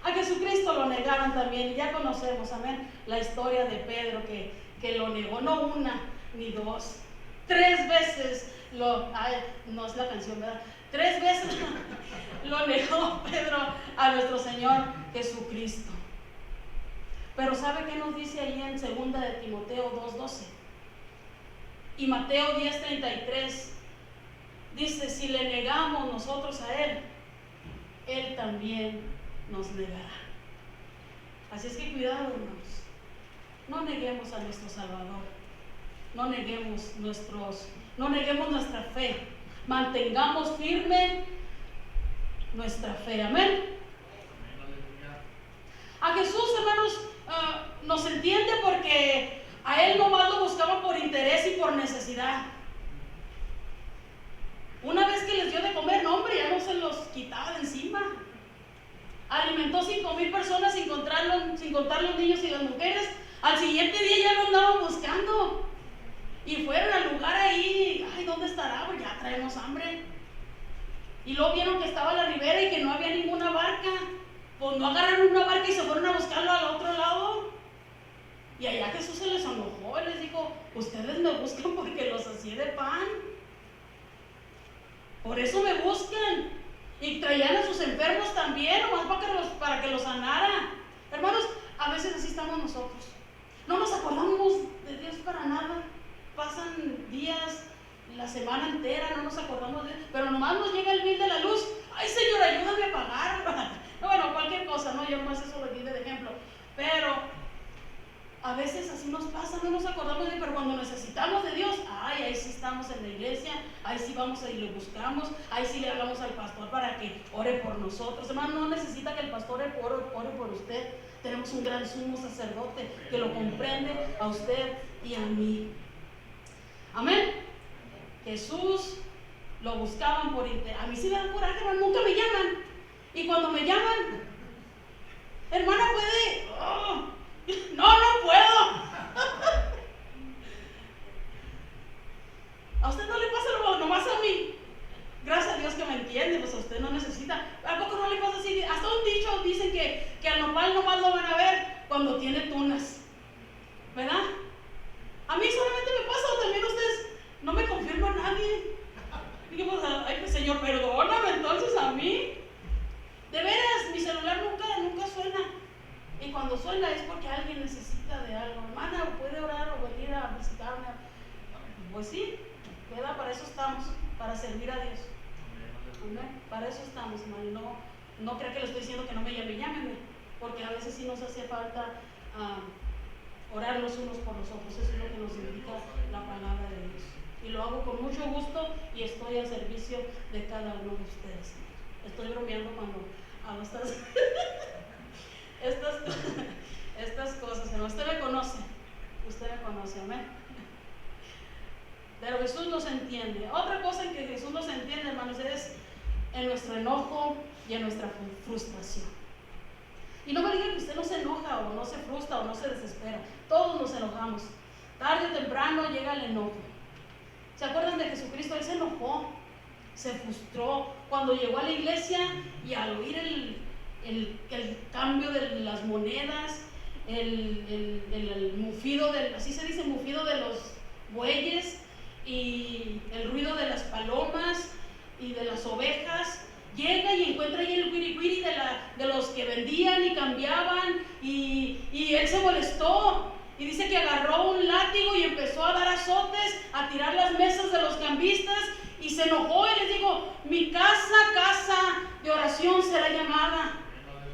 A Jesucristo lo negaron también, y ya conocemos, amén, la historia de Pedro que lo negó, no una ni dos, 3 veces no es la canción, ¿verdad? 3 veces lo negó Pedro a nuestro Señor Jesucristo. Pero ¿sabe qué nos dice ahí en 2 de Timoteo 2:12? Y Mateo 10:33 dice, si le negamos nosotros a Él, Él también nos negará. Así es que cuidado, hermanos, no neguemos a nuestro Salvador, no neguemos nuestra fe, mantengamos firme nuestra fe, amén. A Jesús, hermanos, nos entiende porque a Él nomás lo buscaban por interés y por necesidad. Una vez que les dio de comer, no, hombre, ya no se los quitaba de encima. Alimentó 5,000 personas sin contar los niños y las mujeres. Al siguiente día ya lo andaban buscando. Y fueron al lugar ahí, ay, ¿dónde estará? Pues ya traemos hambre. Y luego vieron que estaba a la ribera y que no había ninguna barca. Pues no agarraron una barca y se fueron a buscarlo al otro lado. Y allá Jesús se les enojó y les dijo, ustedes me buscan porque los sacié de pan. Por eso me buscan. Y traían a sus enfermos también, nomás para que los sanara. Hermanos, a veces así estamos nosotros. No nos acordamos de Dios para nada. Pasan días, la semana entera, no nos acordamos de Dios. Pero nomás nos llega el bill de la luz. Ay, Señor, ayúdame a pagar. No, bueno, cualquier cosa, ¿no? Yo nomás eso lo di de ejemplo. Pero a veces así nos pasa, no nos acordamos de Dios, pero cuando necesitamos de Dios, ay, ahí sí estamos en la iglesia, ahí sí vamos y lo buscamos, ahí sí le hablamos al pastor para que ore por nosotros. Hermano, no necesita que el pastor ore por usted. Tenemos un gran sumo sacerdote que lo comprende a usted y a mí. Amén. Jesús lo buscaban por interés. A mí sí me da coraje, hermano, nunca me llaman. Y cuando me llaman, hermana, ¿puede? Oh, no puedo. A usted no le pasa nomás a mí. Gracias a Dios que me entiende, pues a usted no necesita. ¿A poco no le pasa así? Hasta un dicho dicen que al nopal nomás lo van a ver cuando tiene tunas, ¿verdad? A mí solamente me pasa, o también ustedes no me confirma nadie. Digo, pues, ay, pues, Señor, perdóname entonces a mí. De veras, mi celular nunca suena. Y cuando suena es porque alguien necesita de algo. Hermana, ¿puede orar o venir a visitarme? Pues sí, ¿verdad? Para eso estamos, para servir a Dios. ¿Verdad? Para eso estamos, hermano. No crea que le estoy diciendo que no me llame, llámeme. porque a veces sí nos hace falta orar los unos por los otros. Eso es lo que nos indica la palabra de Dios. Y lo hago con mucho gusto y estoy al servicio de cada uno de ustedes. Estoy bromeando cuando hago estas cosas. Usted me conoce, amén. Pero Jesús nos entiende. Otra cosa en que Jesús nos entiende, hermanos, es en nuestro enojo y en nuestra frustración. Y no me diga que usted no se enoja o no se frustra o no se desespera. Todos nos enojamos. Tarde o temprano llega el enojo. ¿Se acuerdan de Jesucristo? Él se enojó, se frustró cuando llegó a la iglesia y al oír el cambio de las monedas, el mufido así se dice, mufido de los bueyes y el ruido de las palomas y de las ovejas, llega y encuentra ahí el wiri wiri de los que vendían y cambiaban, y él se molestó y dice que agarró un látigo y empezó a dar azotes, a tirar las mesas de los cambistas, y se enojó y les dijo: mi casa de oración será llamada,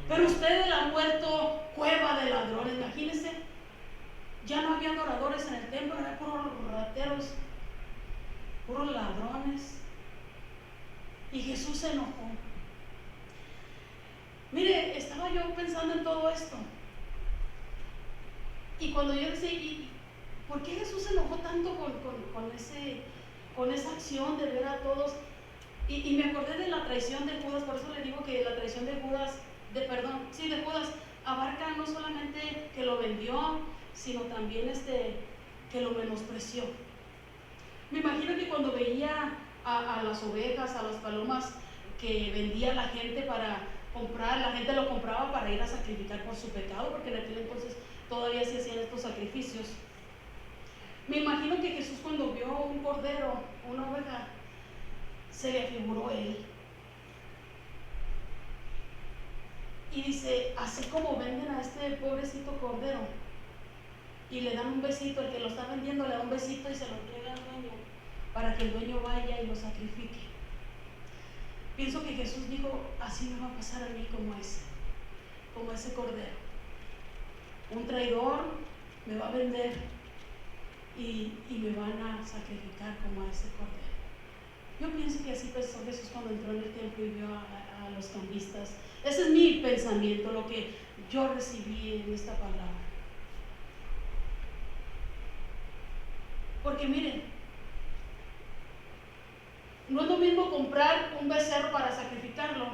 pero ustedes la han vuelto cueva de ladrones. Imagínense, ya no había adoradores en el templo, eran puros rateros, puros ladrones. Y Jesús se enojó. Mire, estaba yo pensando en todo esto. Y cuando yo decía, ¿por qué Jesús se enojó tanto con esa acción de ver a todos? Y me acordé de la traición de Judas. Por eso le digo que la traición de Judas, de Judas, abarca no solamente que lo vendió, sino también que lo menospreció. Me imagino que cuando veía a las ovejas, a las palomas que vendía la gente para comprar, la gente lo compraba para ir a sacrificar por su pecado, porque en aquel entonces todavía se hacían estos sacrificios. Me imagino que Jesús, cuando vio un cordero, una oveja, se le afiguró él. Y dice: así como venden a este pobrecito cordero y le dan un besito, el que lo está vendiendo le da un besito y se lo entrega al dueño, para que el dueño vaya y lo sacrifique. Pienso que Jesús dijo: así me va a pasar a mí como ese cordero. Un traidor me va a vender y me van a sacrificar como a ese cordero. Yo pienso que así pensó Jesús cuando entró en el templo y vio a los cambistas. Ese es mi pensamiento, lo que yo recibí en esta palabra. Porque miren, no es lo mismo comprar un becerro para sacrificarlo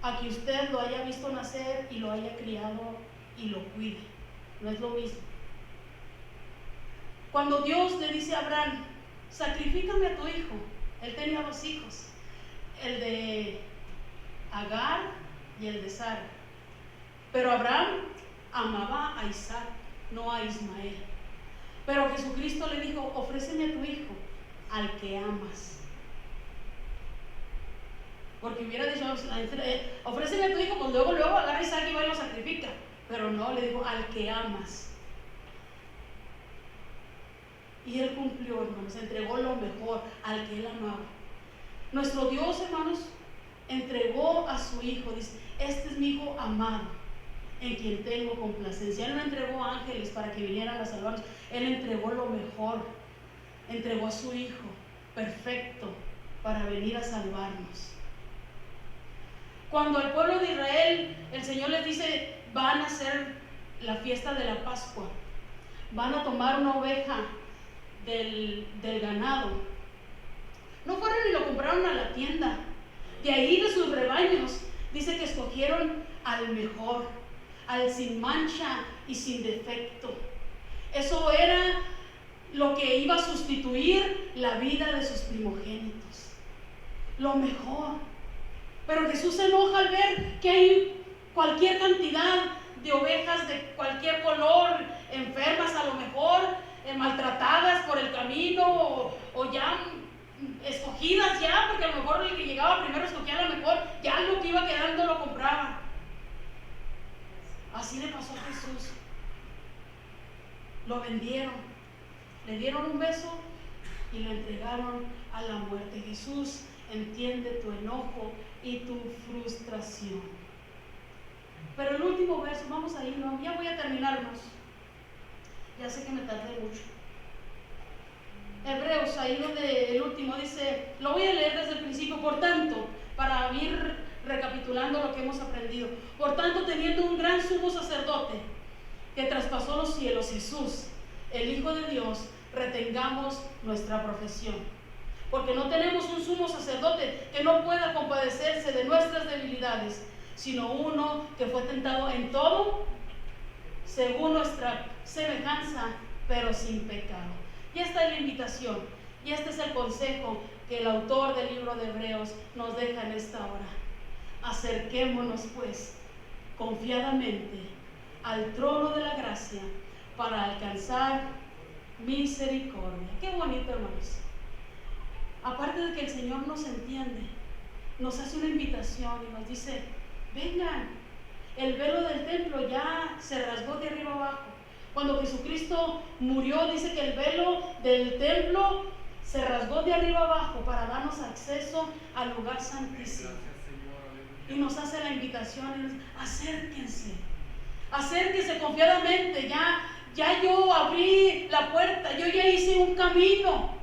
a que usted lo haya visto nacer y lo haya criado y lo cuide. No es lo mismo. Cuando Dios le dice a Abraham: sacrifícame a tu hijo, él tenía 2 hijos, el de Agar y el de Sara. Pero Abraham amaba a Isaac, no a Ismael. Pero Jesucristo le dijo: ofréceme a tu hijo, al que amas. Porque hubiera dicho: ofréceme a tu hijo, pues luego agarra a Isaac y va y lo sacrifica. Pero no, le digo: al que amas. Y él cumplió, hermanos, entregó lo mejor al que él amaba. Nuestro Dios, hermanos, entregó a su hijo. Dice: este es mi hijo amado, en quien tengo complacencia. Él no entregó ángeles para que vinieran a salvarnos. Él entregó lo mejor. Entregó a su hijo perfecto para venir a salvarnos. Cuando al pueblo de Israel el Señor les dice: van a hacer la fiesta de la Pascua, van a tomar una oveja del ganado, no fueron y lo compraron a la tienda. De ahí, de sus rebaños, dice que escogieron al mejor, al sin mancha y sin defecto. Eso era lo que iba a sustituir la vida de sus primogénitos, lo mejor. Pero Jesús se enoja al ver que hay cualquier cantidad de ovejas de cualquier color, enfermas a lo mejor, maltratadas por el camino, o ya escogidas ya, porque a lo mejor el que llegaba primero escogía a lo mejor, ya lo que iba quedando lo compraba. Así le pasó a Jesús. Lo vendieron, le dieron un beso y lo entregaron a la muerte. Jesús entiende tu enojo y tu frustración. Pero el último verso, vamos a ir, no, ya voy a terminar, hermanos. Ya sé que me tardé mucho. Hebreos, ahí donde el último dice, lo voy a leer desde el principio, por tanto, para ir recapitulando lo que hemos aprendido. Por tanto, teniendo un gran sumo sacerdote que traspasó los cielos, Jesús, el Hijo de Dios, retengamos nuestra profesión. Porque no tenemos un sumo sacerdote que no pueda compadecerse de nuestras debilidades, sino uno que fue tentado en todo, según nuestra semejanza, pero sin pecado. Y esta es la invitación, y este es el consejo que el autor del libro de Hebreos nos deja en esta hora. Acerquémonos pues confiadamente al trono de la gracia para alcanzar misericordia. Qué bonito, hermanos. Aparte de que el Señor nos entiende, nos hace una invitación y nos dice, vengan, el velo del templo ya se rasgó de arriba abajo. Cuando Jesucristo murió, dice que el velo del templo se rasgó de arriba abajo para darnos acceso al lugar santísimo. Y nos hace la invitación y nos dice, acérquense confiadamente, ya yo abrí la puerta, yo ya hice un camino,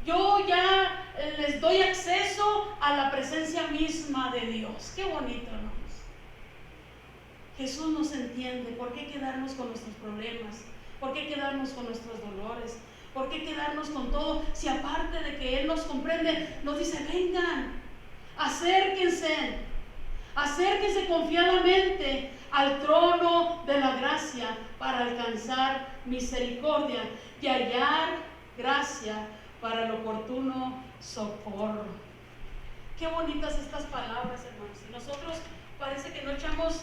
yo ya les doy acceso a la presencia misma de Dios. Qué bonito, hermanos. Jesús nos entiende. ¿Por qué quedarnos con nuestros problemas? ¿Por qué quedarnos con nuestros dolores? ¿Por qué quedarnos con todo? Si aparte de que Él nos comprende, nos dice, vengan, acérquense confiadamente al trono de la gracia para alcanzar misericordia y hallar gracia para el oportuno socorro. Qué bonitas estas palabras, hermanos. Y nosotros parece que no echamos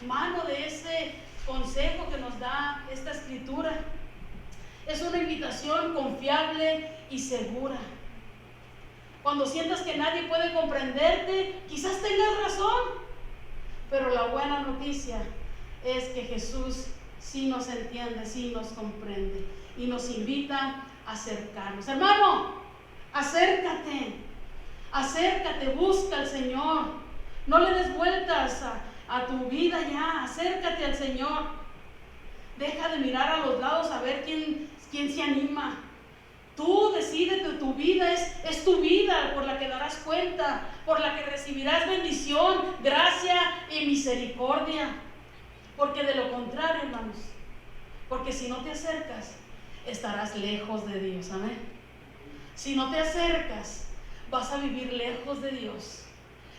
mano de ese consejo que nos da esta escritura. Es una invitación confiable y segura. Cuando sientas que nadie puede comprenderte, quizás tengas razón, pero la buena noticia es que Jesús sí nos entiende, sí nos comprende y nos invita a acercarnos. Hermano, acércate, busca al Señor, no le des vueltas a tu vida ya, acércate al Señor. Deja de mirar a los lados a ver quién se anima. Tú decídete, tu vida es tu vida por la que darás cuenta, por la que recibirás bendición, gracia y misericordia. Porque de lo contrario, hermanos, porque si no te acercas, estarás lejos de Dios, amén. Si no te acercas, vas a vivir lejos de Dios.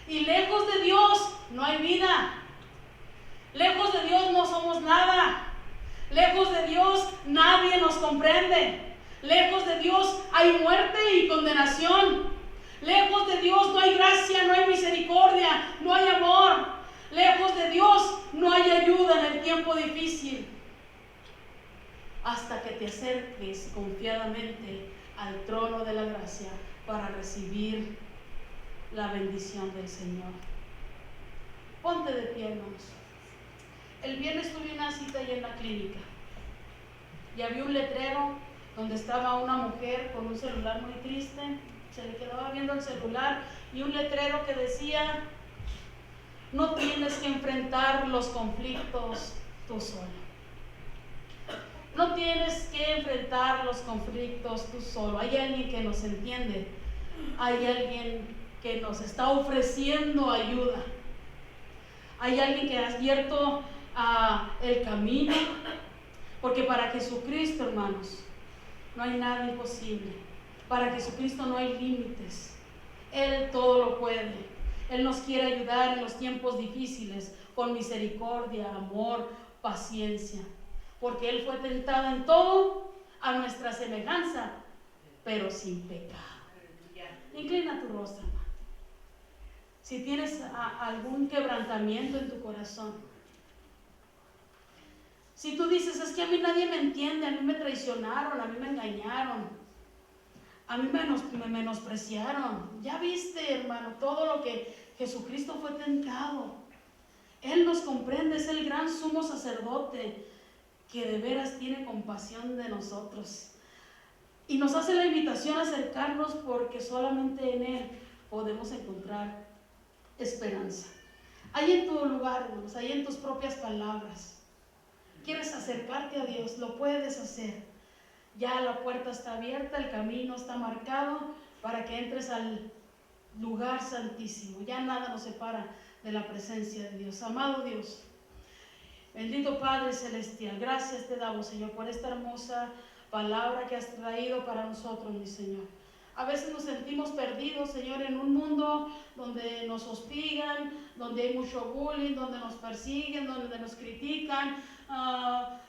Y lejos de Dios no hay vida. Lejos de Dios no somos nada. Lejos de Dios nadie nos comprende. Lejos de Dios hay muerte y condenación. Lejos de Dios no hay gracia, no hay misericordia, no hay amor. Lejos de Dios no hay ayuda en el tiempo difícil. Hasta que te acerques confiadamente al trono de la gracia para recibir la bendición del Señor. Ponte de pie, hermanos. El viernes tuve una cita allá en la clínica y había un letrero donde estaba una mujer con un celular muy triste, se le quedaba viendo el celular y un letrero que decía, no tienes que enfrentar los conflictos tú solo. No tienes que enfrentar los conflictos tú solo. Hay alguien que nos entiende, hay alguien que nos está ofreciendo ayuda, hay alguien que ha abierto el camino, porque para Jesucristo, hermanos, no hay nada imposible. Para Jesucristo no hay límites. Él todo lo puede. Él nos quiere ayudar en los tiempos difíciles con misericordia, amor, paciencia. Porque Él fue tentado en todo a nuestra semejanza, pero sin pecado. Inclina tu rostro, hermano. Si tienes algún quebrantamiento en tu corazón, si tú dices, es que a mí nadie me entiende, a mí me traicionaron, a mí me engañaron, a mí me menospreciaron. Ya viste, hermano, todo lo que Jesucristo fue tentado. Él nos comprende, es el gran sumo sacerdote que de veras tiene compasión de nosotros. Y nos hace la invitación a acercarnos porque solamente en Él podemos encontrar esperanza. Ahí en tu lugar, hermanos, ahí en tus propias palabras. ¿Quieres acercarte a Dios? Lo puedes hacer. Ya la puerta está abierta, el camino está marcado para que entres al lugar santísimo. Ya nada nos separa de la presencia de Dios. Amado Dios, bendito Padre Celestial, gracias te damos, Señor, por esta hermosa palabra que has traído para nosotros, mi Señor. A veces nos sentimos perdidos, Señor, en un mundo donde nos hostigan, donde hay mucho bullying, donde nos persiguen, donde nos critican,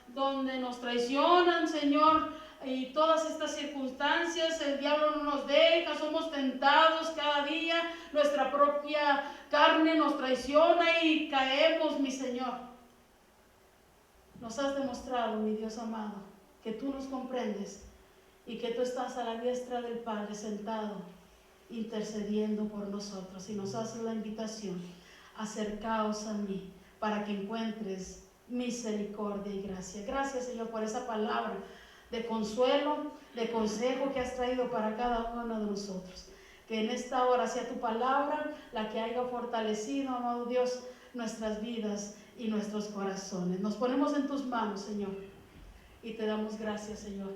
donde nos traicionan, Señor, y todas estas circunstancias, el diablo no nos deja, somos tentados cada día, nuestra propia carne nos traiciona y caemos, mi Señor. Nos has demostrado, mi Dios amado, que tú nos comprendes y que tú estás a la diestra del Padre sentado, intercediendo por nosotros, y nos haces la invitación: acercaos a mí para que encuentres misericordia y gracia. Gracias, Señor, por esa palabra de consuelo, de consejo que has traído para cada uno de nosotros. Que en esta hora sea tu palabra la que haya fortalecido, amado Dios, nuestras vidas y nuestros corazones. Nos ponemos en tus manos, Señor, y te damos gracias, Señor.